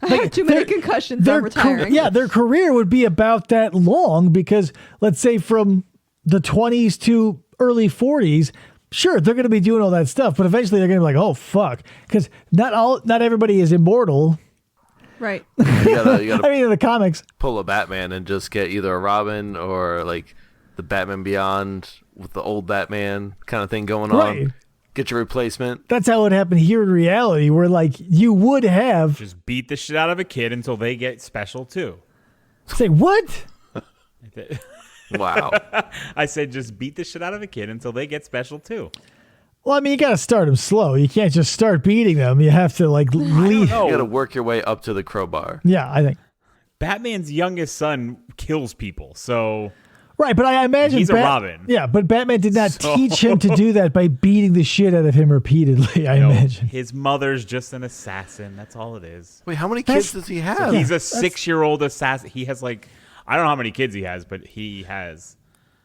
I have too many their- concussions. I'm retiring. their career would be about that long because, let's say, from the 20s to early 40s, sure, they're going to be doing all that stuff, but eventually they're going to be like, oh, fuck. Because not everybody is immortal. Right. You gotta I mean, in the comics. pull a Batman and just get either a Robin or like the Batman Beyond with the old Batman kind of thing going Right. on. Get your replacement. That's how it happened here in reality, where, like, you would have. Just beat the shit out of a kid until they get special too. Say, what? Wow. I said just beat the shit out of a kid until they get special too. Well, I mean, you got to start them slow. You can't just start beating them. You have to, like, lead. know. You gotta work your way up to the crowbar. Yeah, I think. Batman's youngest son kills people, so Right, but I imagine He's a Robin. Yeah, but Batman did not So- teach him to do that by beating the shit out of him repeatedly. I no, imagine. his mother's just an assassin. That's all it is. Wait, how many That's- kids does he have? He's a 6-year-old assassin. He has like, I don't know how many kids he has, but he has.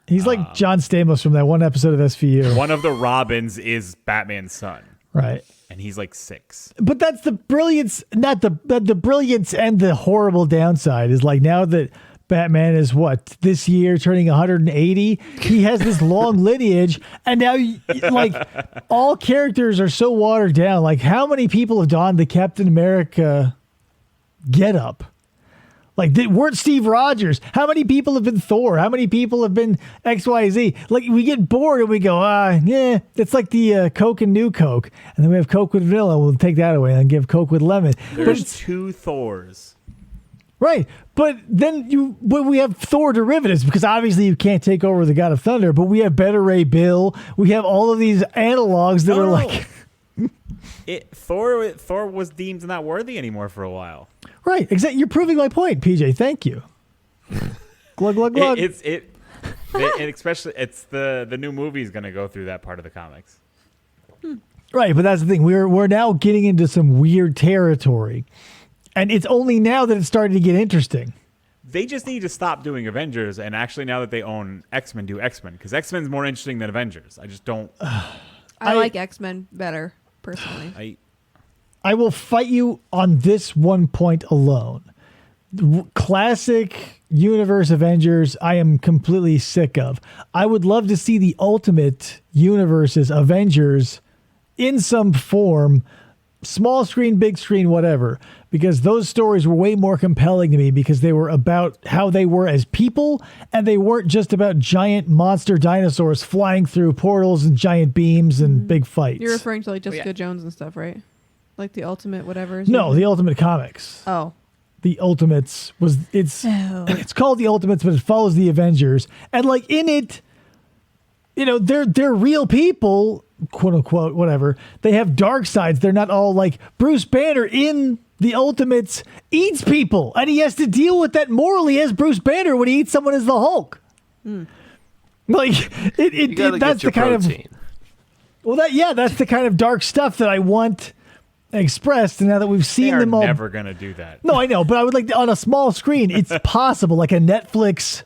He's like John Stamos from that one episode of SVU. One of the Robins is Batman's son, Right. and he's like 6. But that's the brilliance, not the brilliance and the horrible downside is, like, now that Batman is this year turning 180, he has this long lineage, and now like all characters are so watered down. Like, how many people have donned the Captain America getup? Like, weren't Steve Rogers? How many people have been Thor? How many people have been XYZ? Like, we get bored and we go, yeah, it's like the Coke and New Coke. And then we have Coke with vanilla. We'll take that away and give Coke with lemon. But There's it's, 2 Thors. right. But then we have Thor derivatives, because obviously you can't take over the God of Thunder, but we have Better Ray Bill. We have all of these analogs that are No. like, Thor was deemed not worthy anymore for a while. right. Exactly. You're proving my point, PJ. Thank you. Glug, glug, glug. It especially it's the new movie is going to go through that part of the comics. Right, but that's the thing. We're now getting into some weird territory, and it's only now that it's starting to get interesting. They just need to stop doing Avengers, and actually now that they own X-Men, do X-Men, because X-Men's more interesting than Avengers. I just don't. I like X-Men better, personally. I will fight you on this one point alone. Classic universe Avengers, I am completely sick of. I would love to see the Ultimate Universes Avengers in some form, small screen, big screen, whatever, because those stories were way more compelling to me because they were about how they were as people and they weren't just about giant monster dinosaurs flying through portals and giant beams and big fights. You're referring to like Jessica Jones and stuff, right? Like the Ultimate whatever. No, the Ultimate Comics. Oh. The Ultimates it's called the Ultimates, but it follows the Avengers. And like in it, they're real people, quote unquote, whatever. They have dark sides. They're not all like Bruce Banner in the Ultimates eats people, and he has to deal with that morally as Bruce Banner when he eats someone as the Hulk. Like that's the kind protein. that's the kind of dark stuff that I want expressed. And now that we've seen them all, never gonna do that. No, I know, but I would like on a small screen. It's possible, like a Netflix,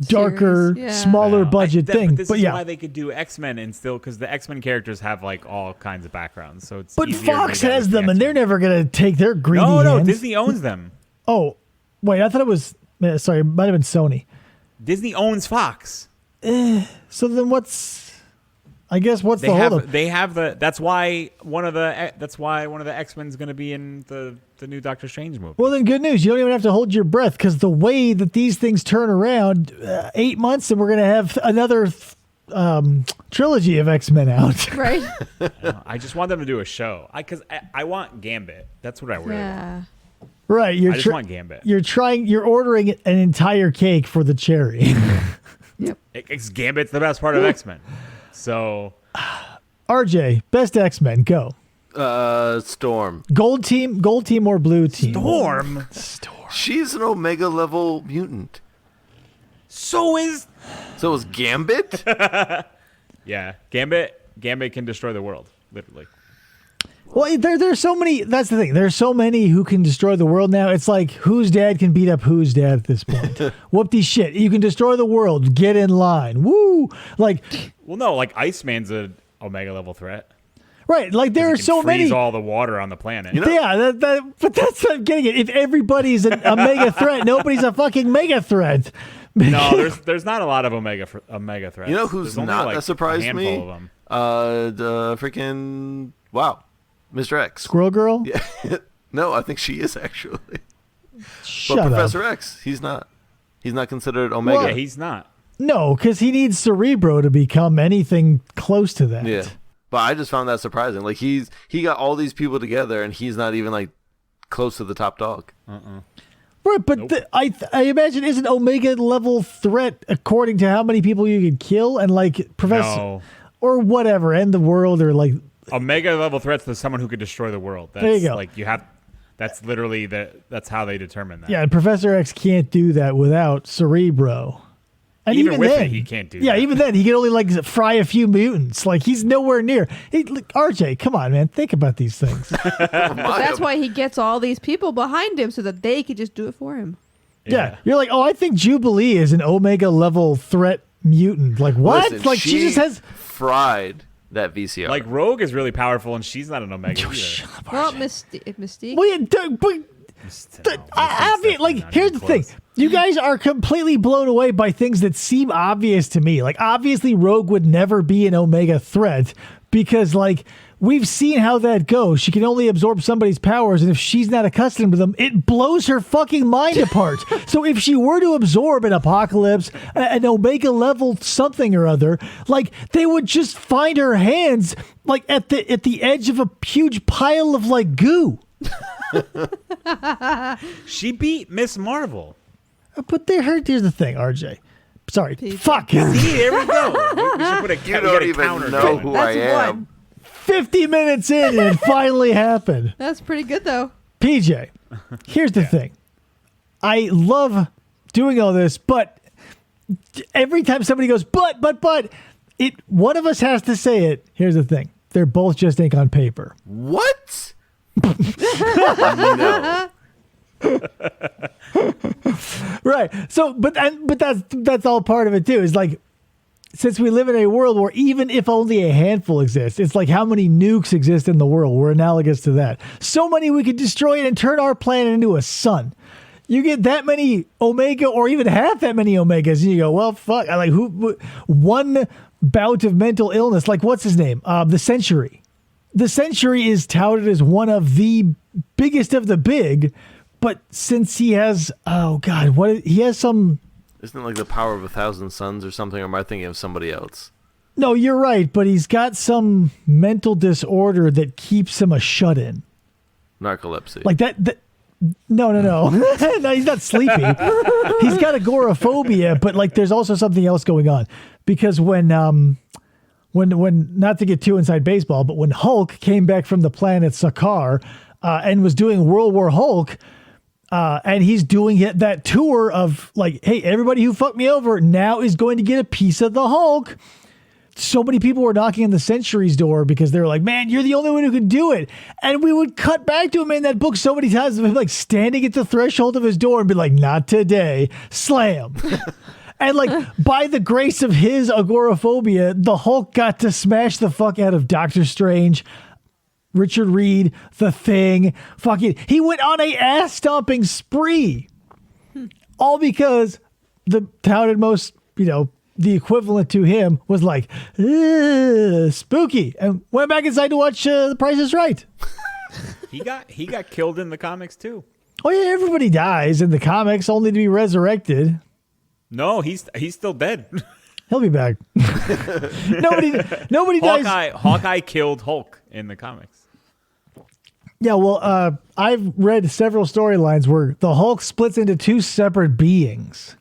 darker, smaller budget thing. This is why they could do X-Men and still, because the X-Men characters have like all kinds of backgrounds, so it's. But easier Fox to make has that with them, the and they're X-Men. never gonna take their greedy No, hands. Disney owns them. Oh, wait, I thought it was. Sorry, it might have been Sony. Disney owns Fox. So then what's? I guess what's the holdup? They have the. That's why one of the X-Men is going to be in the new Doctor Strange movie. Well, then good news. You don't even have to hold your breath because the way that these things turn around, 8 months and we're going to have another trilogy of X-Men out. Right? I just want them to do a show. Because I want Gambit. That's what I really want. Right. I just want Gambit. You're ordering an entire cake for the cherry. Yep. Gambit's the best part of X-Men. So, RJ, best X-Men, go. Storm. Gold team or blue team? Storm. She's an Omega level mutant. So is Gambit? yeah. Gambit can destroy the world, literally. Well, there's so many. That's the thing. There's so many who can destroy the world now. It's like whose dad can beat up whose dad at this point. Whoop-de shit. You can destroy the world. Get in line. Woo! Like, well, no, like Iceman's a Omega level threat. Right. Like there are so many. Freeze all the water on the planet. Yeah, but that's what I'm getting at. If everybody's a mega threat, nobody's a fucking mega threat. No, there's not a lot of Omega threats. You know who's not that surprised me? Of them. The freaking Mr. X. Squirrel Girl? Yeah. No, I think she is actually. Shut but up. Professor X, he's not. He's not considered Omega. Well, Yeah, he's not. No, because he needs Cerebro to become anything close to that. Yeah. But I just found that surprising. Like he got all these people together and he's not even like close to the top dog. Right, but I imagine is an Omega level threat according to how many people you could kill and like Professor or whatever, end the world or like Omega level threats to someone who could destroy the world. That's, there you go. Like that's literally that's how they determine that. Yeah, and Professor X can't do that without Cerebro. And even with then, it, he can't do that. Yeah, even then, he can only like fry a few mutants. Like he's nowhere near. RJ, come on, man, think about these things. But that's why he gets all these people behind him so that they could just do it for him. Yeah, you're like, oh, I think Jubilee is an Omega level threat mutant. Like what? Listen, like she just has fried that VCR. Like Rogue is really powerful, and she's not an Omega either. Well, Mystique. Well, here's the thing. You guys are completely blown away by things that seem obvious to me. Like, obviously, Rogue would never be an Omega threat because, like, we've seen how that goes. She can only absorb somebody's powers, and if she's not accustomed to them, it blows her fucking mind apart. So if she were to absorb an Apocalypse, an Omega level something or other, like, they would just find her hands, like, at the edge of a huge pile of, like, goo. She beat Miss Marvel. But here's the thing, RJ. Sorry. Fuck. See, there we go. We should put a you don't even know who I am. 50 minutes in and it finally happened. That's pretty good, though. PJ, here's the thing. I love doing all this, but every time somebody goes, but, one of us has to say it. Here's the thing. They're both just ink on paper. What? No. Right. So, but that's all part of it too. Is like, since we live in a world where even if only a handful exists, it's like how many nukes exist in the world. We're analogous to that. So many we could destroy it and turn our planet into a sun. You get that many Omega or even half that many Omegas, and you go, well, fuck. I like who? One bout of mental illness, like what's his name? The Century. The Century is touted as one of the biggest of the big, but since he has, he has some. Isn't it like the power of 1,000 suns or something? Or am I thinking of somebody else? No, you're right, but he's got some mental disorder that keeps him a shut-in. Narcolepsy. Like that no. No, he's not sleepy. He's got agoraphobia, but like there's also something else going on. Because when not to get too inside baseball, but when Hulk came back from the planet Sakaar and was doing World War Hulk, and he's doing that tour of like, hey, everybody who fucked me over now is going to get a piece of the Hulk. So many people were knocking on the Century's door because they were like, man, you're the only one who can do it. And we would cut back to him in that book so many times of him like standing at the threshold of his door and be like, not today, slam. And like by the grace of his agoraphobia, the Hulk got to smash the fuck out of Doctor Strange, Richard Reed, The Thing, he went on a ass stomping spree. All because the touted most, the equivalent to him was like, spooky, and went back inside to watch The Price is Right. He got killed in the comics too. Oh yeah, everybody dies in the comics only to be resurrected. No, he's still dead. He'll be back. Nobody dies. Hawkeye killed Hulk in the comics. Yeah, well, I've read several storylines where the Hulk splits into two separate beings.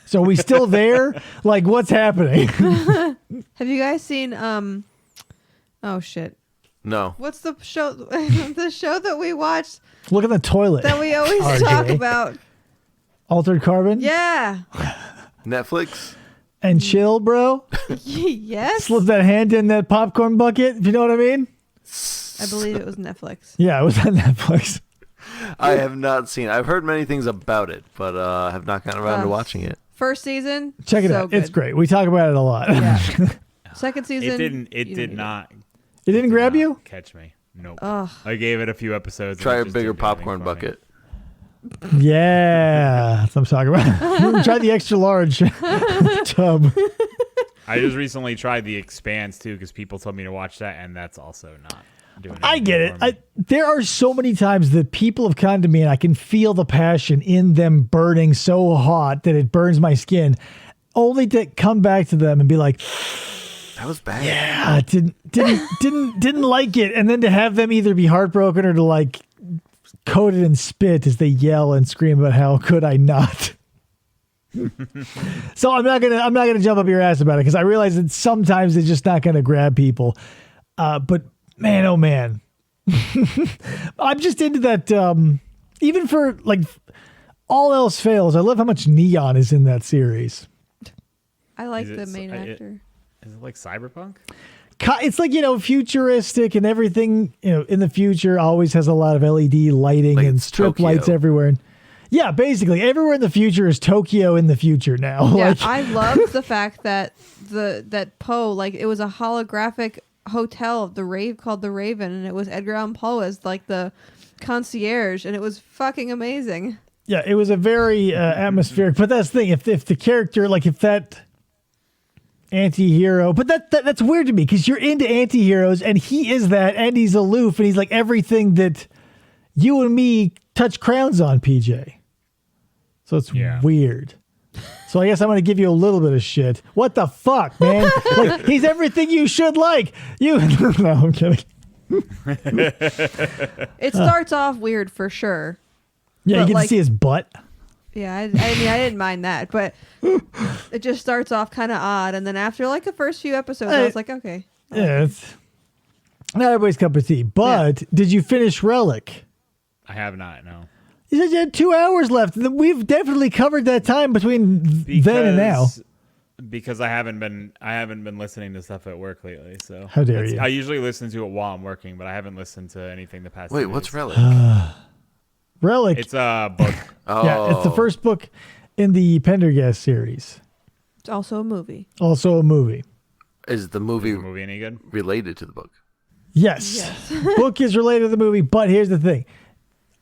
So are we still there? Like, what's happening? Have you guys seen oh shit. No. What's the show the show that we watched Look at the toilet. that we always RJ. talk about? Altered Carbon? Yeah. Netflix? And chill, bro. Yes. Slip that hand in that popcorn bucket, if you know what I mean? I believe it was Netflix. Yeah, it was on Netflix. I have not seen. I've heard many things about it, but have not gotten around to watching it. First season. Check it so out. It's good. great. We talk about it a lot. Yeah. Second season. It did not. It didn't grab you? Catch me. Nope. Ugh. I gave it a few episodes. Try and it a just bigger didn't do anything popcorn for me. bucket. Yeah. That's what I'm talking about. Try the extra large tub. I just recently tried The Expanse too because people told me to watch that, and that's also not doing I get anything it. for me. There are so many times that people have come to me and I can feel the passion in them burning so hot that it burns my skin, only to come back to them and be like, That was bad. yeah, didn't like it, and then to have them either be heartbroken or to like coat it in spit as they yell and scream about how could I not. So I'm not gonna jump up your ass about it because I realize that sometimes it's just not gonna grab people. But man, oh man, I'm just into that. Even for like all else fails, I love how much neon is in that series. I like Is the it- main I- actor. Is it like Cyberpunk? It's like, futuristic and everything, in the future always has a lot of LED lighting Like and it's strip Tokyo. lights everywhere. And yeah, basically everywhere in the future is Tokyo in the future now. Yeah, Like, I loved the fact that that Poe, like, it was a holographic hotel of the rave called the Raven, and it was Edgar Allan Poe as like the concierge, and it was fucking amazing. yeah, it was a very atmospheric, but that's the thing. If the character, like if that anti-hero, but that's weird to me because you're into anti-heroes and he is that, and he's aloof and he's like everything that you and me touch crowns on, PJ. So it's weird. So I guess I'm going to give you a little bit of shit. What the fuck, man? Like, he's everything you should like. No, I'm kidding. It starts off weird for sure. Yeah, you But, get to like- see his butt. Yeah, I mean, I didn't mind that, but it just starts off kind of odd, and then after like the first few episodes, I was like, okay. Yeah, it's not everybody's cup of tea. But did you finish Relic? I have not. No. You said you had 2 hours left. We've definitely covered that time between then and now. Because I haven't been listening to stuff at work lately. So How dare you. I usually listen to it while I'm working, but I haven't listened to anything the past. Wait, 2 what's days. Relic? Relic. It's a book. Oh, Yeah, it's the first book in the Pendergast series. It's also a movie. Also a movie. Is the movie, Is the movie any good? related to the book? Yes. Book is related to the movie, but here's the thing.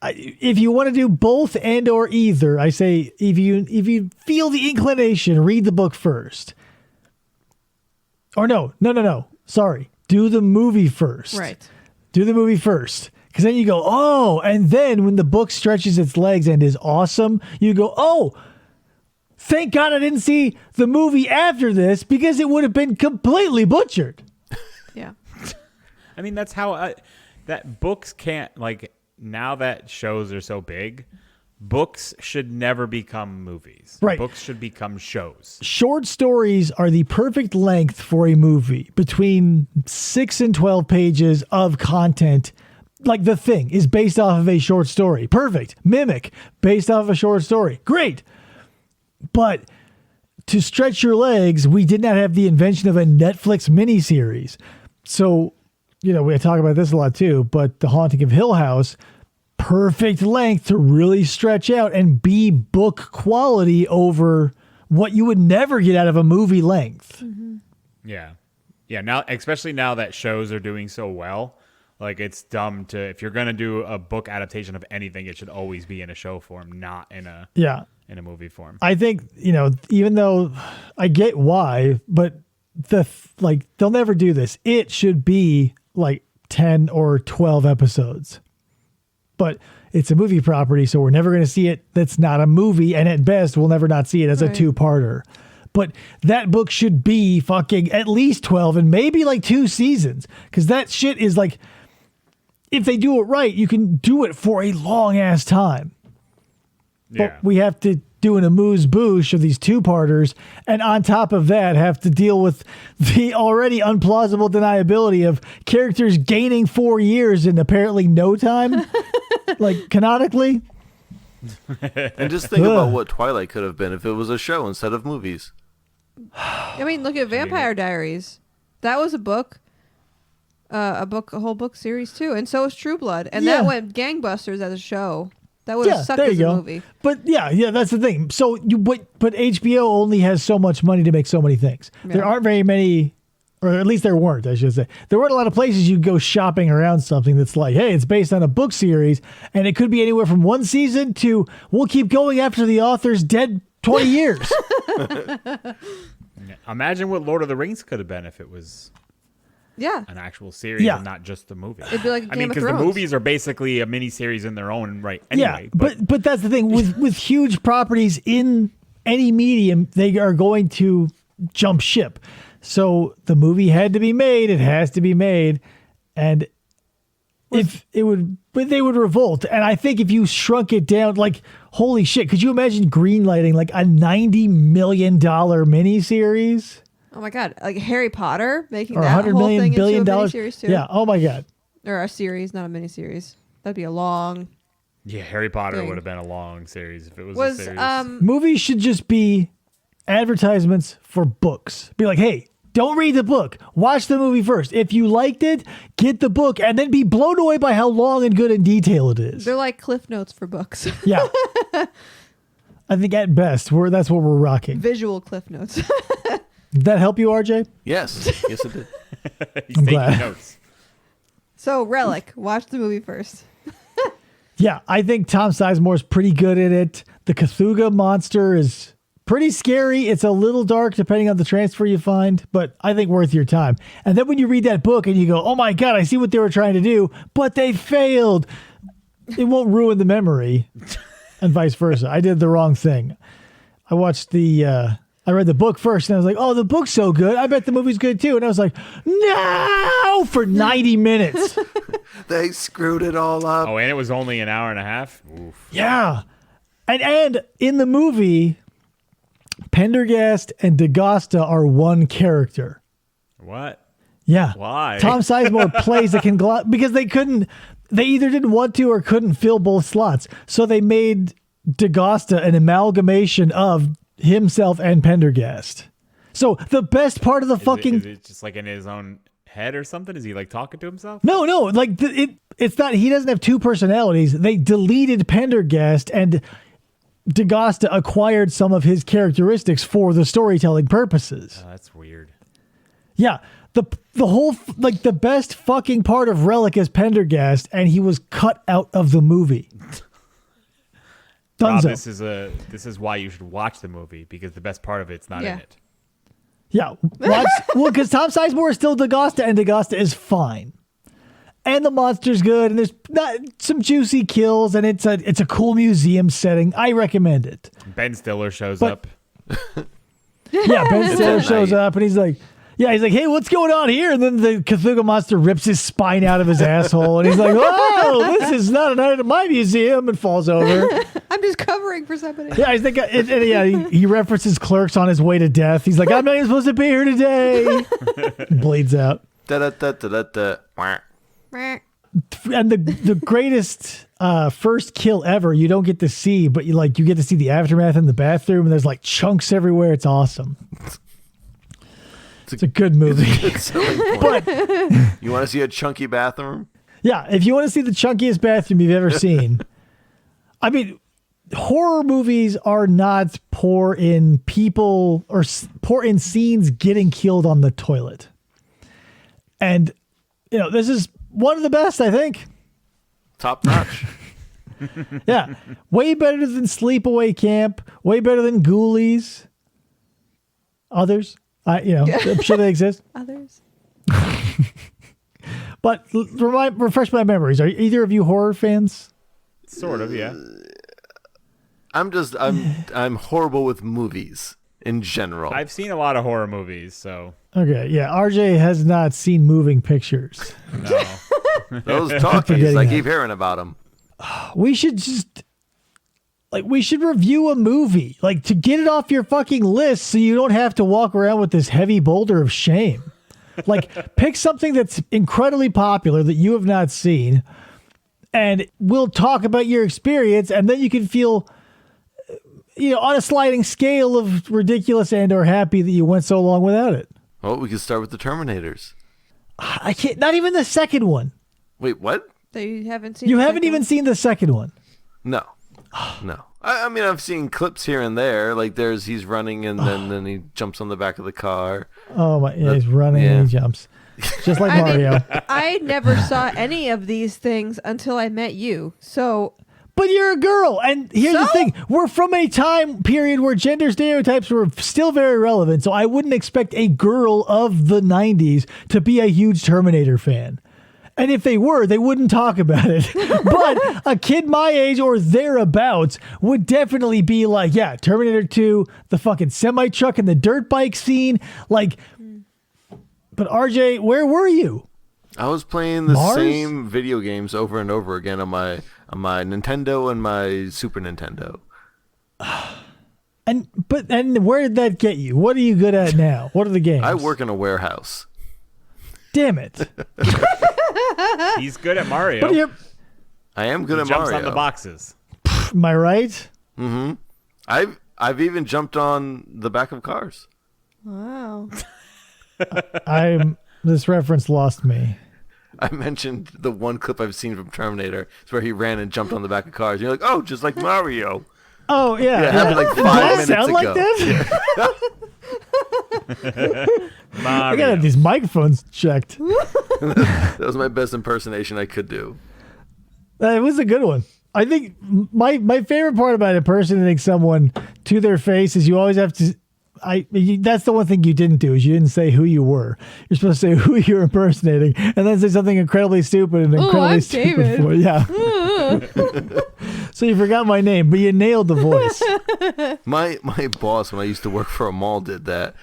If you want to do both and or either, I say if you feel the inclination, read the book first. Or no. Sorry. Do the movie first. Right. Do the movie first. Because then you go, oh, and then when the book stretches its legs and is awesome, you go, oh, thank God I didn't see the movie after this because it would have been completely butchered. Yeah. I mean, that's how that books can't, like, now that shows are so big, books should never become movies. Right. Books should become shows. Short stories are the perfect length for a movie, between 6 and 12 pages of content. Like The Thing is based off of a short story. Perfect. Mimic, based off of a short story. Great. But to stretch your legs, we did not have the invention of a Netflix miniseries. So, we talk about this a lot too, but The Haunting of Hill House, perfect length to really stretch out and be book quality over what you would never get out of a movie length. Mm-hmm. Yeah. Yeah. Now, especially now that shows are doing so well, like, it's dumb to, if you're going to do a book adaptation of anything, it should always be in a show form, not in a movie form. I think, even though I get why, but they'll never do this. It should be like 10 or 12 episodes. But it's a movie property, so we're never going to see it. That's not a movie, and at best, we'll never not see it as a two-parter. But that book should be fucking at least 12 and maybe like 2 seasons, because that shit is like, if they do it right, you can do it for a long-ass time. Yeah. But we have to do an amuse-bouche of these two-parters, and on top of that, have to deal with the already unplausible deniability of characters gaining 4 years in apparently no time, like canonically. And just think about what Twilight could have been if it was a show instead of movies. I mean, look at Vampire Diaries. That was a book. A whole book series too, and so is True Blood, and that went gangbusters as a show. That would have sucked as a movie. But yeah, that's the thing. So but HBO only has so much money to make so many things. Yeah. There aren't very many, or at least there weren't, I should say. There weren't a lot of places you go shopping around something that's like, hey, it's based on a book series, and it could be anywhere from 1 season to we'll keep going after the author's dead 20 years. Imagine what Lord of the Rings could have been if it was an actual series and not just the movie. It'd be like Game of because the Thrones. movies are basically a mini series in their own right anyway. Yeah, but that's the thing with huge properties in any medium, they are going to jump ship. So the movie had to be made, it has to be made, and they would revolt. And I think if you shrunk it down, like, holy shit, could you imagine greenlighting like a $90 million miniseries? Oh my god, like Harry Potter making Or that $100 whole million thing billion into a dollars. miniseries too. Yeah. Oh my god. Or a series, not a miniseries. That'd be a long. Yeah, Harry Potter thing. would have been a long series if it was a series. Movies should just be advertisements for books. Be like, hey, don't read the book. Watch the movie first. If you liked it, get the book and then be blown away by how long and good and detailed it is. They're like Cliff Notes for books. Yeah. I think at best that's what we're rocking. Visual Cliff Notes. Did that help you, RJ? Yes, yes, it did. He's I'm taking glad. notes. So Relic, watch the movie first. Yeah, I think Tom Sizemore's pretty good at it. The Cthulhu monster is pretty scary. It's a little dark depending on the transfer you find, but I think worth your time. And then when you read that book and you go, oh my God, I see what they were trying to do, but they failed. It won't ruin the memory and vice versa. I did the wrong thing. I read the book first and I was like, oh, the book's so good. I bet the movie's good too. And I was like, no, for 90 minutes. They screwed it all up. Oh, and it was only an hour and a half? Oof. Yeah. And in the movie, Pendergast and DaGosta are one character. What? Yeah. Why? Tom Sizemore plays because they either didn't want to or couldn't fill both slots. So they made DaGosta an amalgamation of himself and Pendergast. So the best part of the Is it just like in his own head or something? Is he like talking to himself? No, like it's not, he doesn't have two personalities. They deleted Pendergast and DaGosta acquired some of his characteristics for the storytelling purposes. Oh, that's weird. Yeah. The whole, like, the best fucking part of Relic is Pendergast, and he was cut out of the movie. Rob, Dunzo. this is why you should watch the movie, because the best part of it's not in it. Yeah. Well, because Tom Sizemore is still DaGosta, and DaGosta is fine. And the monster's good, and there's not some juicy kills, and it's a cool museum setting. I recommend it. Ben Stiller shows up. Yeah, Ben Stiller shows up, and he's like, hey, what's going on here? And then the Cthulhu monster rips his spine out of his asshole, and he's like, oh, this is not a night at my museum, and falls over. I'm just covering for somebody. Yeah, I think, he references Clerks on his way to death. He's like, I'm not even supposed to be here today. Bleeds out. Da-da-da-da-da-da. Wah. And the greatest first kill ever, you don't get to see, but you get to see the aftermath in the bathroom, and there's like chunks everywhere. It's awesome. It's a good movie. Good selling point. But You want to see a chunky bathroom? yeah, if you want to see the chunkiest bathroom you've ever seen, I mean, horror movies are not poor in people or poor in scenes getting killed on the toilet. And, this is one of the best, I think. Top notch. Yeah. Way better than Sleepaway Camp. Way better than Ghoulies. Others. I'm sure they exist. Others. But refresh my memories. Are either of you horror fans? Sort of, yeah. I'm horrible with movies in general. I've seen a lot of horror movies, so Okay, yeah. RJ has not seen moving pictures. no. Those talkies, forgetting I that. keep hearing about them. We should review a movie, to get it off your fucking list so you don't have to walk around with this heavy boulder of shame. Pick something that's incredibly popular that you have not seen, and we'll talk about your experience, and then you can feel, on a sliding scale of ridiculous and or happy that you went so long without it. Well, we can start with the Terminators. I can't, not even the second one. Wait, what? That you haven't seen. You the haven't second even one? seen the second one. No. No. I mean, I've seen clips here and there. He's running and then he jumps on the back of the car. Oh my! Yeah, he's running and he jumps, just like Mario. I never saw any of these things until I met you. So, But you're a girl, and here's the thing: we're from a time period where gender stereotypes were still very relevant. So I wouldn't expect a girl of the '90s to be a huge Terminator fan. And if they were, they wouldn't talk about it. But a kid my age or thereabouts would definitely be like, yeah, Terminator 2, the fucking semi-truck and the dirt bike scene. But RJ, where were you? I was playing the Mars? same video games over and over again on my Nintendo and my Super Nintendo. And where did that get you? What are you good at now? What are the games? I work in a warehouse. Damn it. He's good at Mario. But you're, I am good He at jumps Mario. on the boxes. am I right? I've even jumped on the back of cars. wow. This reference lost me. I mentioned the one clip I've seen from Terminator. It's where he ran and jumped on the back of cars. You're like, oh, just like Mario. Oh, yeah. Yeah, it happened like 5 Does that minutes sound ago. like that? I Mario. gotta have these microphones checked. That was my best impersonation I could do. It was a good one. I think my favorite part about impersonating someone to their face is you always have to. That's the one thing you didn't do is you didn't say who you were. You're supposed to say who you're impersonating and then say something incredibly stupid and incredibly I'm stupid David. for yeah. So you forgot my name, but you nailed the voice. My boss, when I used to work for a mall, did that.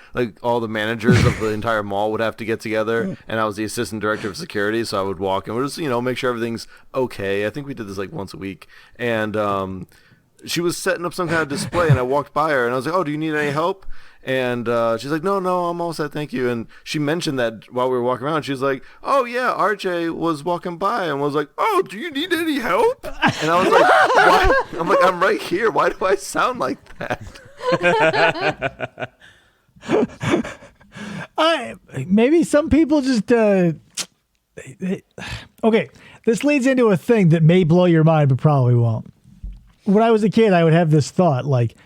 All the managers of the entire mall would have to get together, and I was the assistant director of security, so I would walk and we'd just, make sure everything's okay. I think we did this once a week. And she was setting up some kind of display, and I walked by her, and I was like, oh, do you need any help? And she's like, no, I'm all set, thank you. And she mentioned that while we were walking around. She's like, oh, yeah, RJ was walking by and was like, oh, do you need any help? And I was like, why? I'm like, I'm right here. Why do I sound like that? Maybe some people just okay, this leads into a thing that may blow your mind but probably won't. when I was a kid, I would have this thought like,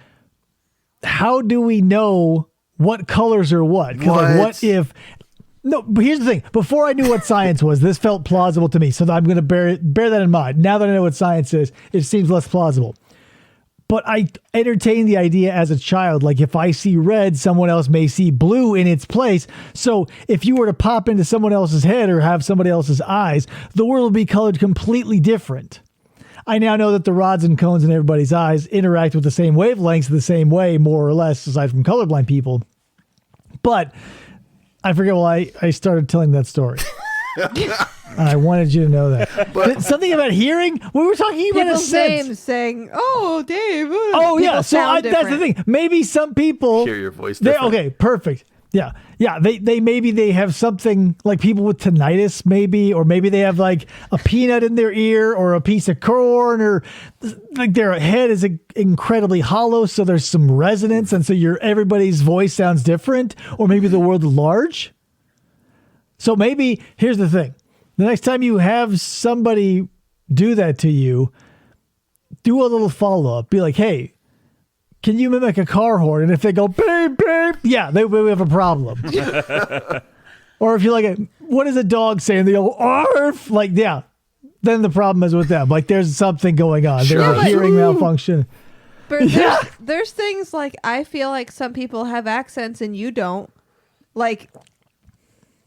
how do we know what colors are what? Because like, what if? No, but here's the thing. Before I knew what science was, this felt plausible to me. So I'm going to bear that in mind. Now that I know what science is, it seems less plausible. But I entertained the idea as a child. Like if I see red, someone else may see blue in its place. So if you were to pop into someone else's head or have somebody else's eyes, the world would be colored completely different. I now know that the rods and cones in everybody's eyes interact with the same wavelengths the same way, more or less, aside from colorblind people. But I forget why I started telling that story. I wanted you to know that. But something about hearing? We were talking about a sense. Saying, "Oh, Dave." Oh, yeah. So that's the thing. Maybe some people hear your voice different. Okay, perfect. Yeah. They maybe they have something like people with tinnitus, maybe, or maybe they have like a peanut in their ear or a piece of corn, or like their head is incredibly hollow, so there's some resonance, and so everybody's voice sounds different, or maybe the world at large. So maybe here's the thing: the next time you have somebody do that to you, do a little follow up. Be like, hey, can you mimic a car horn? And if they go, beep, beep, yeah, we have a problem. Or if you're like, what does a dog say? And they go, arf, like, yeah, then the problem is with them. Like, there's something going on. Sure. There's a hearing malfunction. But there's things like, I feel like some people have accents and you don't. Like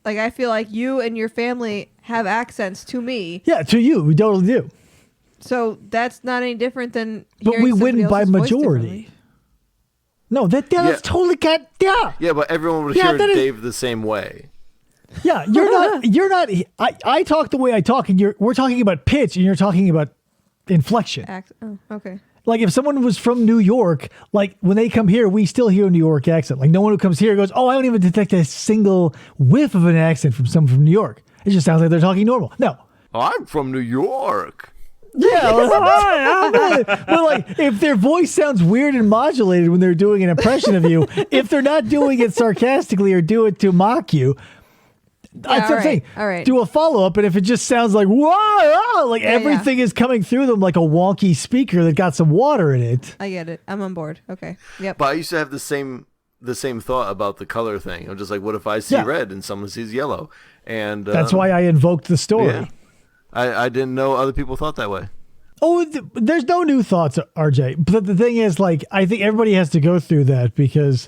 I feel like you and your family have accents to me. Yeah, to you, we totally do. So that's not any different than But we win by majority. No, that's totally Yeah, but everyone would hear Dave the same way. Yeah, you're not. I talk the way I talk, and we're talking about pitch, and you're talking about inflection. Oh, okay. Like if someone was from New York, like when they come here, we still hear a New York accent. Like no one who comes here goes, "Oh, I don't even detect a single whiff of an accent from someone from New York." It just sounds like they're talking normal. No. Oh, I'm from New York. Yeah, well, like if their voice sounds weird and modulated when they're doing an impression of you, if they're not doing it sarcastically or do it to mock you, that's what I'm saying. All right. Do a follow up, and if it just sounds like whoa, like everything is coming through them like a wonky speaker that got some water in it. I get it. I'm on board. Okay. Yep. But I used to have the same thought about the color thing. I'm just like, what if I see red and someone sees yellow? And that's why I invoked the story. Yeah. I didn't know other people thought that way. Oh, there's no new thoughts, RJ. But the thing is, like, I think everybody has to go through that because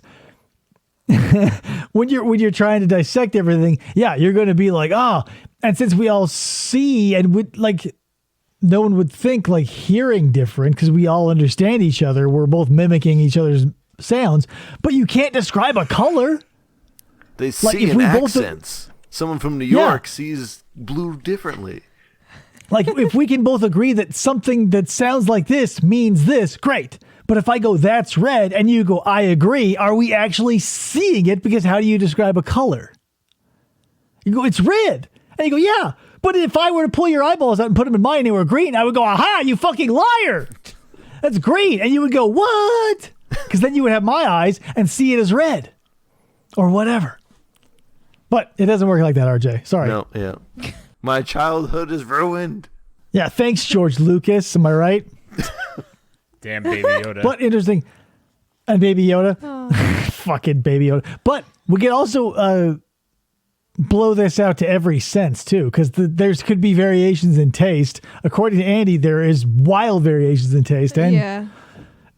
when you're trying to dissect everything, yeah, you're going to be like, oh, and since we all see and no one would think like hearing different because we all understand each other. We're both mimicking each other's sounds, but you can't describe a color. They see in accents. Someone from New York sees blue differently. Like, if we can both agree that something that sounds like this means this, great. But if I go, that's red, and you go, I agree, are we actually seeing it? Because how do you describe a color? You go, it's red. And you go, yeah. But if I were to pull your eyeballs out and put them in mine and they were green, I would go, aha, you fucking liar. That's green. And you would go, what? Because then you would have my eyes and see it as red. Or whatever. But it doesn't work like that, RJ. Sorry. No, yeah. My childhood is ruined. Yeah, thanks, George Lucas. Am I right? Damn Baby Yoda. But interesting. And Baby Yoda. Oh. Fucking Baby Yoda. But we can also blow this out to every sense, too, because there could be variations in taste. According to Andy, there is wild variations in taste. And,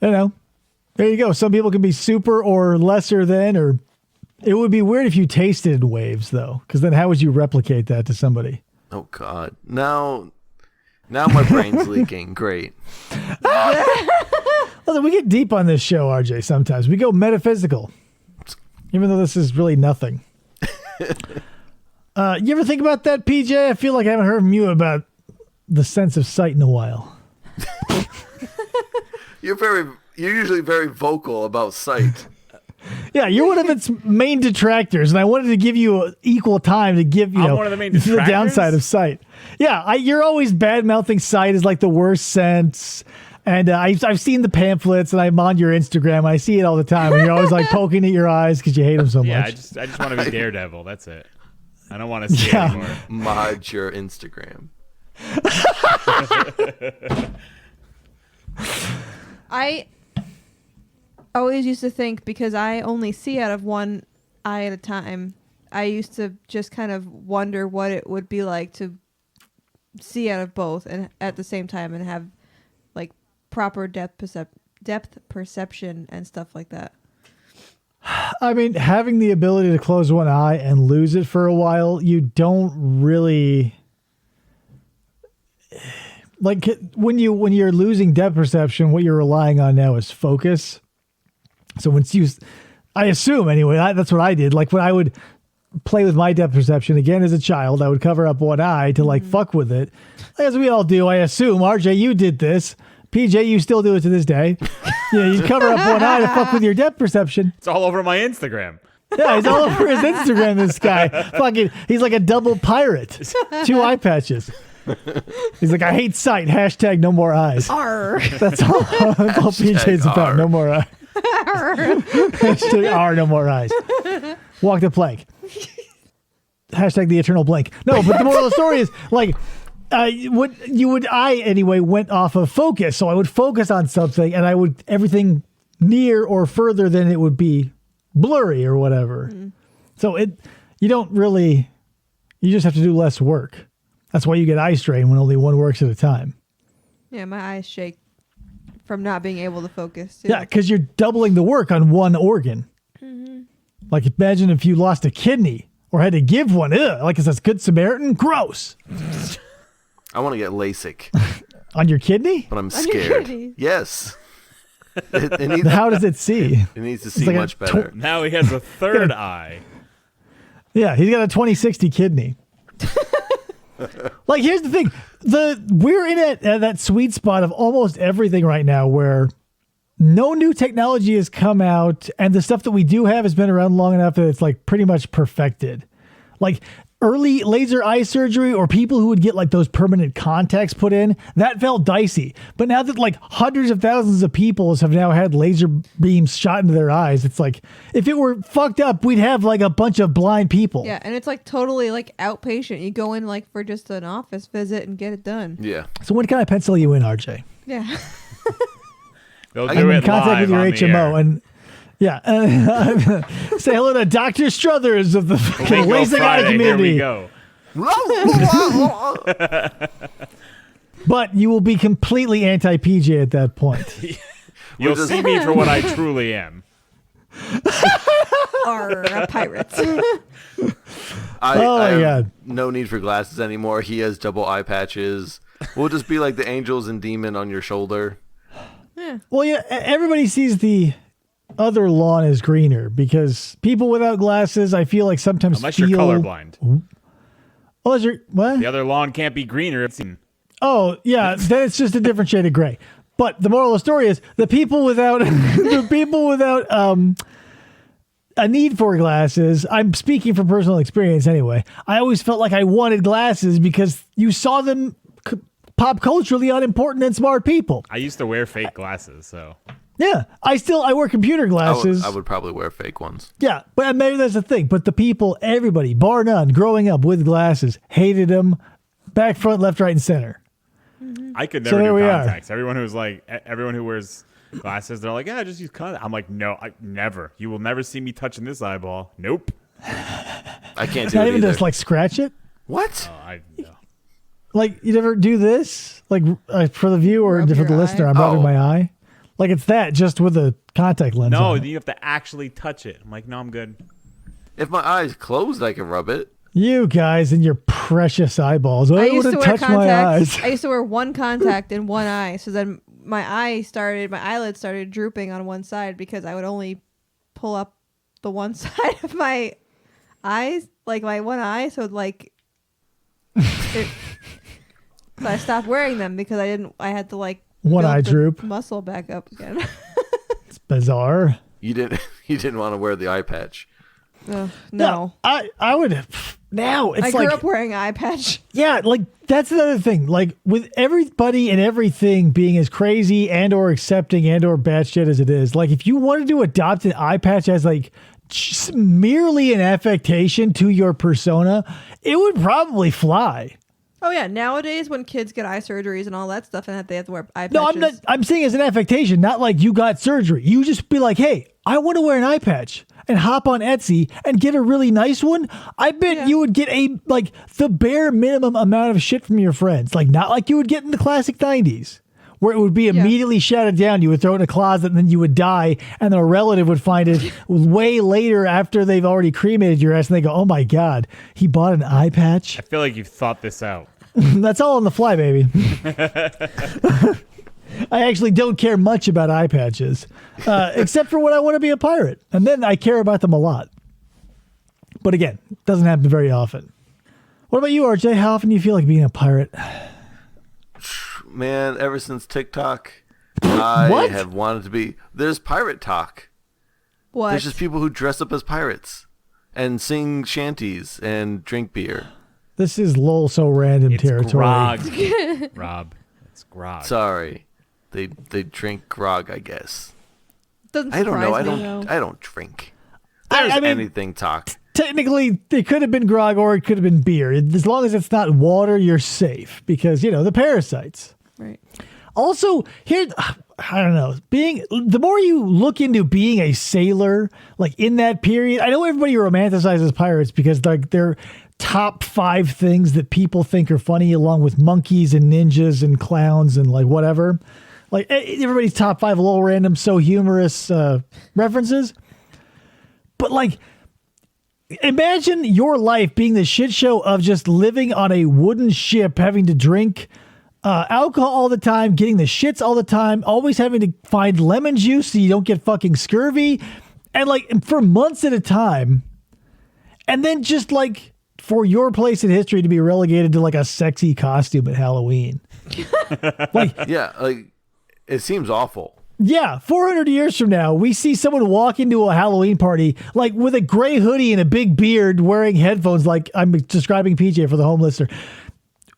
you know, there you go. Some people can be super or lesser than, or it would be weird if you tasted waves, though, because then how would you replicate that to somebody? Oh, God. Now my brain's leaking. Great. Listen, we get deep on this show, RJ, sometimes. We go metaphysical, even though this is really nothing. You ever think about that, PJ? I feel like I haven't heard from you about the sense of sight in a while. You're usually very vocal about sight. Yeah, you're one of its main detractors, and I wanted to give you equal time to give I'm one of the main detractors? The downside of sight. Yeah, you're always bad-mouthing sight is like the worst sense, and I've seen the pamphlets, and I'm on your Instagram, and I see it all the time, and you're always like poking at your eyes because you hate them so much. Yeah, I just want to be Daredevil. That's it. I don't want to see it anymore. Mod your Instagram. I always used to think, because I only see out of one eye at a time, I used to just kind of wonder what it would be like to see out of both and at the same time and have like proper depth perception and stuff like that. I mean, having the ability to close one eye and lose it for a while, you don't really like when you're losing depth perception. What you're relying on now is focus. So once I assume anyway, that's what I did. Like when I would play with my depth perception again as a child, I would cover up one eye to like fuck with it, as we all do. I assume RJ, you did this. PJ, you still do it to this day. You cover up one eye to fuck with your depth perception. It's all over my Instagram. Yeah, he's all over his Instagram, this guy. He's like a double pirate. 2 eye patches. He's like, I hate sight. # no more eyes. Arr. That's all PJ's about. No more eyes. # no more eyes. Walk the plank. # the eternal blank. No, but the moral of the story is like, I anyway went off of focus. So I would focus on something and everything near or further than it would be blurry or whatever. So you just have to do less work. That's why you get eye strain when only one works at a time. Yeah, my eyes shake from not being able to focus. Too. Yeah, because you're doubling the work on one organ. Like imagine if you lost a kidney or had to give one. Ugh, like it says Good Samaritan. Gross. I want to get LASIK, On your kidney? but I'm On your scared. kidney? Yes. It needs, How does it see? it needs to see like a much better. Now he has a third eye. Yeah, he's got a 20/60 kidney. Like, here's the thing. We're in that sweet spot of almost everything right now where no new technology has come out, and the stuff that we do have has been around long enough that it's like pretty much perfected. Like early laser eye surgery or people who would get like those permanent contacts put in, that felt dicey. But now that like hundreds of thousands of people have now had laser beams shot into their eyes, it's like if it were fucked up, we'd have like a bunch of blind people. Yeah, and it's like totally like outpatient. You go in like for just an office visit and get it done. Yeah. So when can I pencil you in, RJ? Yeah. They'll I'm do I'm it in contact with live your on the HMO air. and yeah, say hello to Dr. Struthers of the fucking Lingo LASIK eye Friday, here we community. go. But you will be completely anti-PJ at that point. You'll just- see me for what I truly am. Are pirates. I my have God. no need for glasses anymore. He has double eye patches. We'll just be like the angels and demon on your shoulder. Well, yeah, everybody sees the other lawn as greener because people without glasses, I feel like sometimes Unless feel... you're colorblind. Oh, is your... What? The other lawn can't be greener. It's Oh, yeah, then it's just a different shade of gray. But the moral of the story is the people without a need for glasses, I'm speaking from personal experience anyway. I always felt like I wanted glasses because you saw them pop culturally unimportant and smart people. I used to wear fake glasses, so Yeah, I wear computer glasses. I would probably wear fake ones. Yeah, but maybe that's the thing. But the people, everybody, bar none, growing up with glasses, hated them, back, front, left, right, and center. I could So never there do we are. contacts. Everyone who wears glasses, they're like, yeah, just use contacts. I'm like, no, I never. You will never see me touching this eyeball. Nope. I can't It's do not it even either. just like scratch it. What? No. Like you never do this, like for the viewer Rub and for your the listener. eye? I'm rubbing Oh. my eye. Like it's that just with a contact lens. No, on it. you have to actually touch it. I'm like, no, I'm good. If my eyes closed, I can rub it. You guys and your precious eyeballs. I used would to have wear touched my contacts. eyes. I used to wear one contact in one eye. So then my eyelids started drooping on one side because I would only pull up the one side of my eyes, like my one eye. So like, so I stopped wearing them because I had to like One build eye the droop. muscle back up again. It's bizarre. You didn't want to wear the eye patch. Ugh, no. I would now. It's I like grew up wearing an eye patch. yeah, like that's another thing. Like with everybody and everything being as crazy and or accepting and or batshit as it is, like if you wanted to adopt an eye patch as like just merely an affectation to your persona, it would probably fly. Oh yeah, nowadays when kids get eye surgeries and all that stuff, and they have to wear eye patches. No, I'm not. I'm saying as an affectation, not like you got surgery. You just be like, hey, I want to wear an eye patch, and hop on Etsy and get a really nice one. I bet you would get the bare minimum amount of shit from your friends, like not like you would get in the classic 90s. Where it would be immediately shouted down, you would throw it in a closet, and then you would die, and then a relative would find it way later after they've already cremated your ass, and they go, "Oh my God, he bought an eye patch." I feel like you've thought this out. That's all on the fly, baby. I actually don't care much about eye patches, except for when I want to be a pirate, and then I care about them a lot. But again, it doesn't happen very often. What about you, RJ? How often do you feel like being a pirate? Man, ever since TikTok, I have wanted to be. There's pirate talk. What? There's just people who dress up as pirates and sing shanties and drink beer. This is lol so random It's territory. grog, Rob. It's grog. Sorry, they drink grog, I guess. Doesn't I don't know. surprise me, though. I don't drink. I There's mean, anything talk. technically, it could have been grog or it could have been beer. As long as it's not water, you're safe because the parasites. Right. Also, here, I don't know, the more you look into being a sailor, like in that period, I know everybody romanticizes pirates because they're top 5 things that people think are funny, along with monkeys and ninjas and clowns and like whatever. Like everybody's top 5 little random, so humorous references. But like, imagine your life being the shit show of just living on a wooden ship, having to drink alcohol all the time, getting the shits all the time, always having to find lemon juice so you don't get fucking scurvy, and like for months at a time. And then just like for your place in history to be relegated to like a sexy costume at Halloween. Yeah, like it seems awful. Yeah, 400 years from now, we see someone walk into a Halloween party like with a gray hoodie and a big beard, wearing headphones, like I'm describing PJ for the home listener.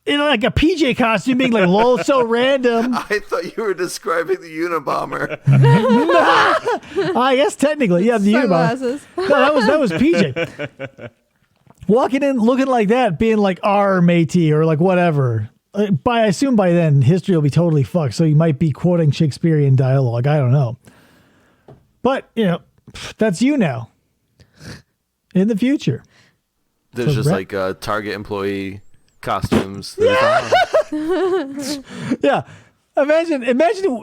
In like a PJ costume, being like, lol, so random. I thought you were describing the Unabomber. I guess technically, yeah, the Unabomber. Sunglasses. No, that was PJ. Walking in looking like that, being like, "R matey," or like whatever. I assume by then history will be totally fucked, so you might be quoting Shakespearean dialogue. I don't know. But, that's you now. In the future. There's So just like Target employee costumes. Yeah. Imagine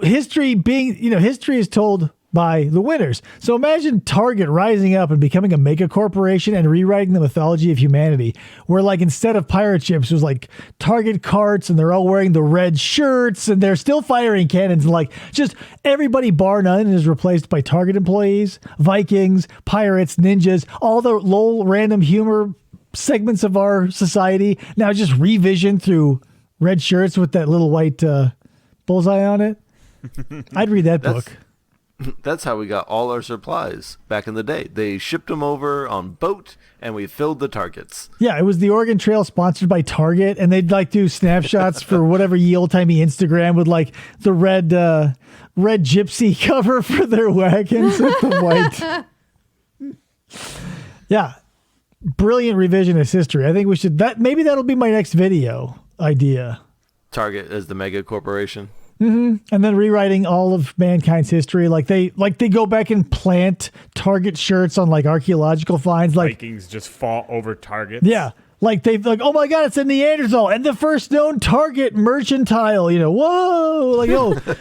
history being, history is told by the winners. So imagine Target rising up and becoming a mega corporation and rewriting the mythology of humanity, where like instead of pirate ships, it was like Target carts and they're all wearing the red shirts and they're still firing cannons. And like just everybody bar none is replaced by Target employees, Vikings, pirates, ninjas, all the lol random humor segments of our society now just revisioned through red shirts with that little white bullseye on it. I'd read that book. That's how we got all our supplies back in the day. They shipped them over on boat, and we filled the Targets. Yeah, it was the Oregon Trail sponsored by Target, and they'd like do snapshots for whatever ye old timey Instagram with like the red gypsy cover for their wagons with the white. Yeah, brilliant revisionist history. I think we should maybe that'll be my next video idea. Target as the mega corporation. And then rewriting all of mankind's history, like they go back and plant Target shirts on like archaeological finds, like Vikings just fought over Targets. yeah, like they've like, oh my god, it's a Neanderthal and the first known Target mercantile. Whoa, like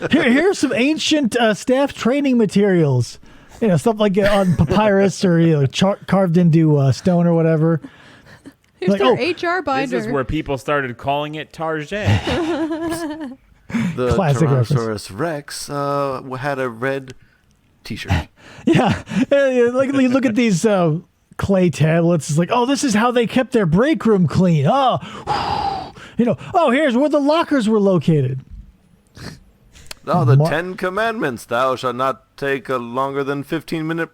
here's some ancient staff training materials, stuff like on papyrus or carved into stone or whatever. Here's Like, their HR binder. This is where people started calling it Target. The Classic Tyrannosaurus Rex had a red T-shirt. Yeah, like you look at these clay tablets. It's like, oh, this is how they kept their break room clean. Oh, here's where the lockers were located. Oh, the 10 Commandments. Thou shalt not take a longer than 15-minute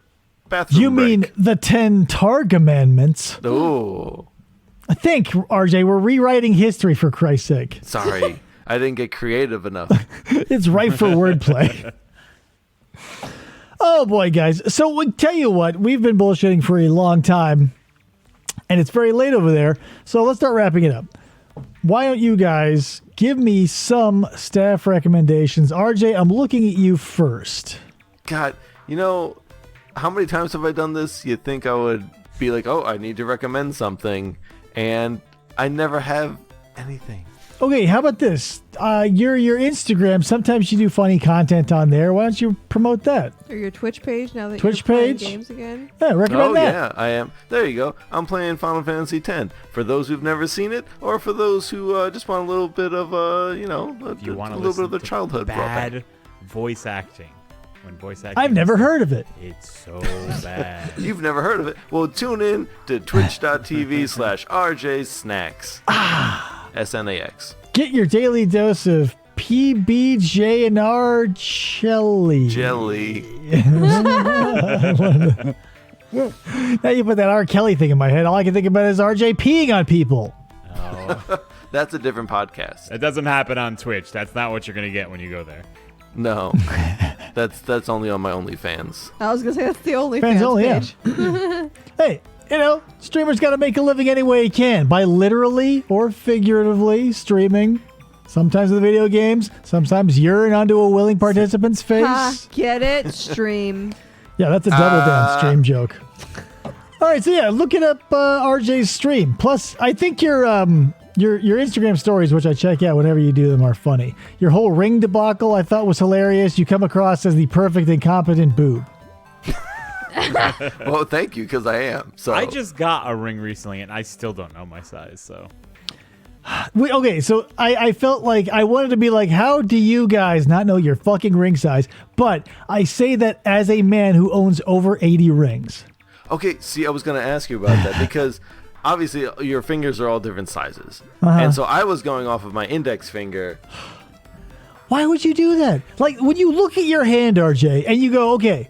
bathroom You break. mean the 10 Targamandments? Oh, I think, RJ, we're rewriting history for Christ's sake. sorry. I didn't get creative enough. It's ripe for wordplay. Oh boy, guys. So we tell you what, we've been bullshitting for a long time, and it's very late over there. So let's start wrapping it up. why don't you guys give me some staff recommendations? RJ, I'm looking at you first. God, how many times have I done this? You'd think I would be like, oh, I need to recommend something, and I never have anything. Okay, how about this? Your Instagram, sometimes you do funny content on there. Why don't you promote that? Or your Twitch page now that Twitch you're playing page? games again. Yeah, recommend that. Yeah, I am. There you go. I'm playing Final Fantasy X. For those who've never seen it, or for those who just want a little bit of, a little bit of their childhood brought back. Bad voice acting. When voice acting I've never heard of it. It's so bad. You've never heard of it? Well, tune in to twitch.tv/RJSnacks. SNAX. Get your daily dose of PBJ and R jelly. Jelly. Now you put that R. Kelly thing in my head. All I can think about is RJ peeing on people. Oh, That's a different podcast. it doesn't happen on Twitch. That's not what you're gonna get when you go there. No. That's only on my OnlyFans. I was gonna say that's the only Fans fans only, yeah. page. Hey, streamers got to make a living any way he can by literally or figuratively streaming. Sometimes with video games, sometimes urine onto a willing participant's face. Ha, get it? Stream. Yeah, that's a double down stream joke. All right, so yeah, look it up, RJ's stream. Plus, I think your Instagram stories, which I check out whenever you do them, are funny. Your whole ring debacle I thought was hilarious. You come across as the perfect incompetent boob. Well, thank you, because I am. So I just got a ring recently, and I still don't know my size. So Okay, so I felt like I wanted to be like, how do you guys not know your fucking ring size? But I say that as a man who owns over 80 rings. Okay, see, I was going to ask you about that because obviously your fingers are all different sizes. And so I was going off of my index finger. Why would you do that? Like, when you look at your hand, RJ, and you go, okay,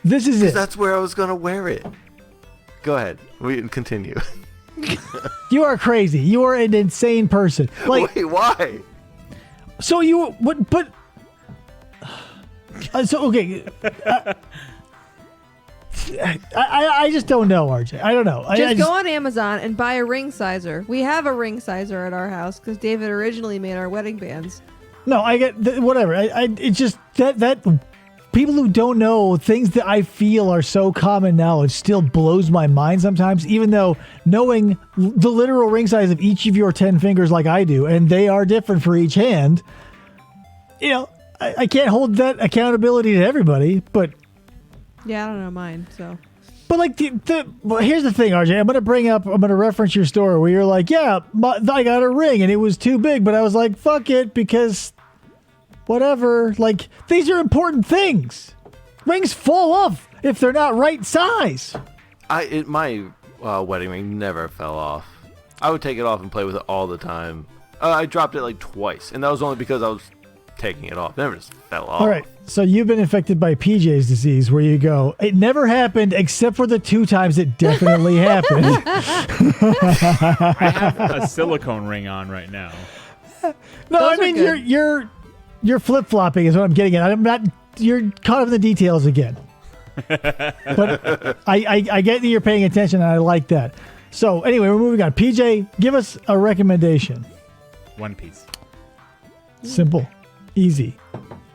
this is it. That's where I was going to wear it. Go ahead. We can continue. You are crazy. You are an insane person. Like, Wait, why? so you, but so, okay. I just don't know, RJ. I don't know. Just go on Amazon and buy a ring sizer. We have a ring sizer at our house because David originally made our wedding bands. No, I get whatever. It's just that people who don't know things that I feel are so common knowledge still blows my mind sometimes, even though knowing the literal ring size of each of your 10 fingers like I do, and they are different for each hand, I can't hold that accountability to everybody, but Yeah, I don't know mine, so. But like well, here's the thing, RJ. I'm gonna reference your story where you're like, yeah, I got a ring and it was too big, but I was like, fuck it, because whatever. Like, these are important things. Rings fall off if they're not right size. My wedding ring never fell off. I would take it off and play with it all the time. I dropped it like twice, and that was only because I was taking it off. It never just fell off. All right, so you've been infected by PJ's disease, where you go, it never happened except for the 2 times it definitely happened. I have a silicone ring on right now. No, Those I mean are good. you're flip flopping is what I'm getting at. I'm not. You're caught up in the details again. But I get that you're paying attention, and I like that. So anyway, we're moving on. PJ, give us a recommendation. One Piece. Simple, easy,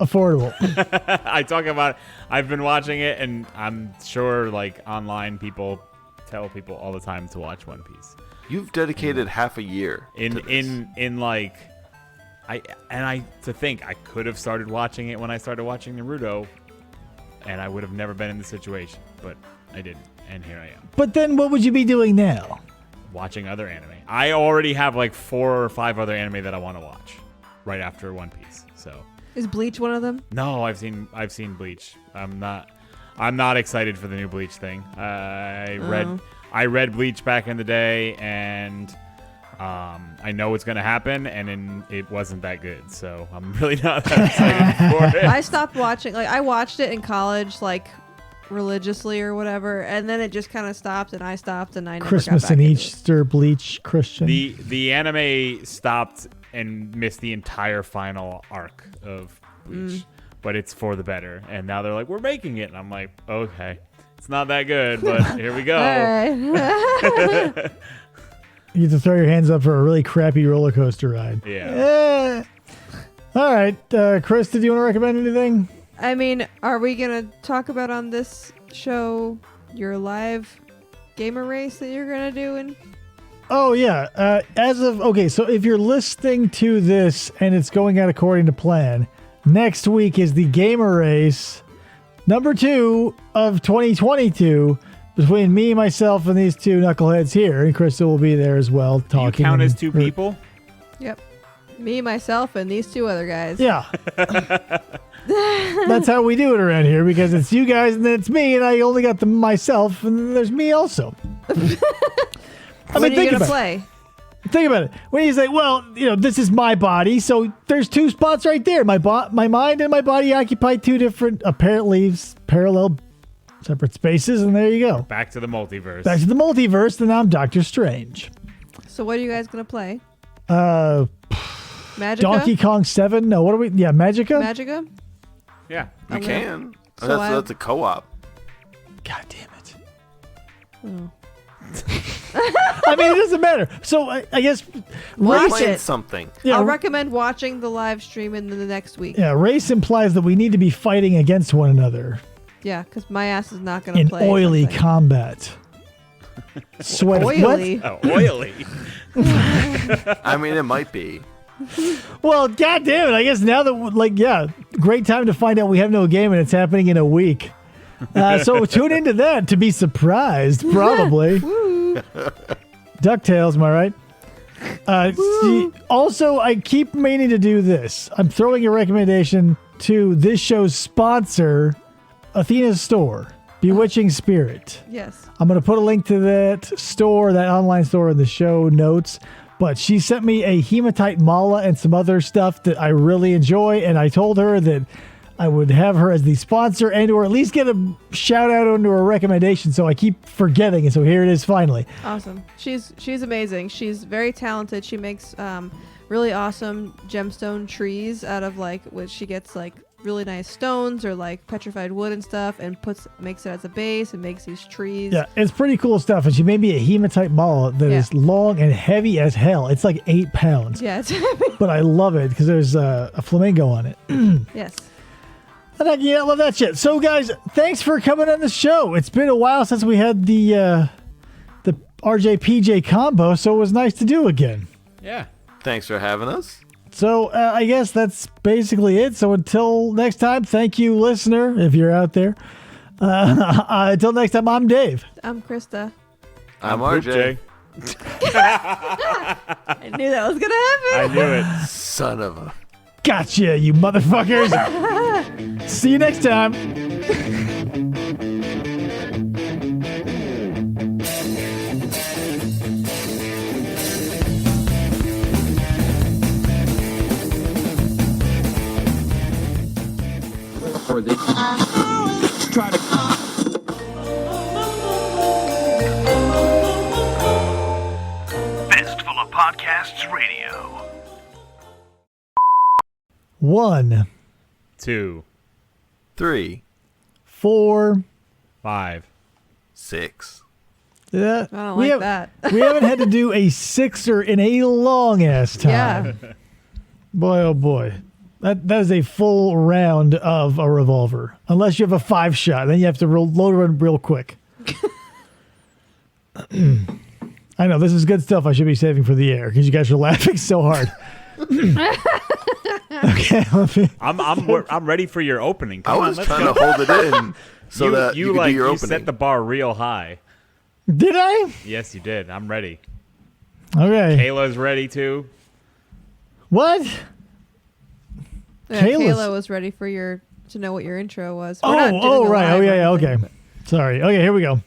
affordable. I talk about. I've been watching it, and I'm sure like online people tell people all the time to watch One Piece. You've dedicated half a year to this. in like. To think I could have started watching it when I started watching Naruto, and I would have never been in the situation, but I didn't, and here I am. But then what would you be doing now? Watching other anime. I already have like 4 or 5 other anime that I want to watch right after One Piece. So Is Bleach one of them? no, I've seen Bleach. I'm not excited for the new Bleach thing. I read Bleach back in the day, and I know it's gonna happen, and it wasn't that good. So I'm really not that excited for it. I stopped watching. Like, I watched it in college, like religiously or whatever, and then it just kind of stopped, and I stopped, and I never Christmas got back and into it. Easter, Bleach, Christian. The anime stopped and missed the entire final arc of Bleach, but it's for the better. And now they're like, we're making it, and I'm like, okay, it's not that good, but here we go. All right. You get to throw your hands up for a really crappy roller coaster ride. Yeah. All right, Chris, did you want to recommend anything? I mean, are we gonna talk about on this show your live gamer race that you're gonna do? And Oh yeah. So if you're listening to this and it's going out according to plan, next week is the gamer race number 2 of 2022 between me, myself, and these two knuckleheads here, and Krista will be there as well Do you talking. count as 2 people? yep, me, myself, and these 2 other guys. Yeah. That's how we do it around here because it's you guys and then it's me, and I only got myself, and then there's me also. When are you gonna play? Think about it. When you say, well, this is my body, so there's 2 spots right there. My mind and my body occupy 2 different, apparently parallel, separate spaces, and there you go. Back to the multiverse. Back to the multiverse, and now I'm Doctor Strange. So what are you guys gonna play? Magica? Donkey Kong 7? No, what are we? Yeah, Magica? Magica? Yeah. You can. So That's a co-op. God damn it. Oh. I mean, it doesn't matter. So I guess Watch Playing it. something. I'll recommend watching the live stream in the next week. Yeah, race implies that we need to be fighting against one another Yeah, because my ass is not gonna in play oily something. combat. Sweat. Oily. Oh, oily. I mean, it might be. Well, god damn it. I guess now that, great time to find out we have no game and it's happening in a week. So tune into that to be surprised, probably. DuckTales, am I right? Also, I keep meaning to do this. I'm throwing a recommendation to this show's sponsor, Athena's store, Bewitching Spirit. Yes. I'm going to put a link to that store, that online store in the show notes. But she sent me a hematite mala and some other stuff that I really enjoy. And I told her that I would have her as the sponsor and or at least get a shout out under a recommendation. So I keep forgetting. And so here it is finally. Awesome. She's amazing. She's very talented. She makes really awesome gemstone trees out of which she gets really nice stones or petrified wood and stuff and makes it as a base and makes these trees. Yeah, it's pretty cool stuff. And she made me a hematite mala that is long and heavy as hell. It's like 8 pounds. Yeah, it's heavy. But I love it because there's a flamingo on it. Yes. And I love that shit. So, guys, thanks for coming on the show. It's been a while since we had the RJ PJ combo, so it was nice to do again. Yeah. Thanks for having us. So, I guess that's basically it. So, until next time, thank you, listener, if you're out there. Until next time, I'm Dave. I'm Krista. I'm Poop RJ. Jay. I knew that was gonna happen. I knew it. Son of a... Gotcha, you motherfuckers. See you next time. Or they try to. Fistful of Podcasts Radio. 1, 2, 3, 4. 5. 6. Yeah, I don't like that. We haven't had to do a 6er in a long ass time. Yeah. Boy, oh boy. That is a full round of a revolver. Unless you have a 5-shot. Then you have to load it real quick. I know, this is good stuff I should be saving for the air because you guys are laughing so hard. Okay, I'm ready for your opening. I Come on, was let's trying go. to hold it in so that you could do your you opening. set the bar real high. Did I? Yes, you did. I'm ready. Okay. Kayla's ready too. What? Yeah, Kayla's- Kayla was ready for to know what your intro was. Oh, right. Oh, yeah, okay. Sorry. Okay, here we go.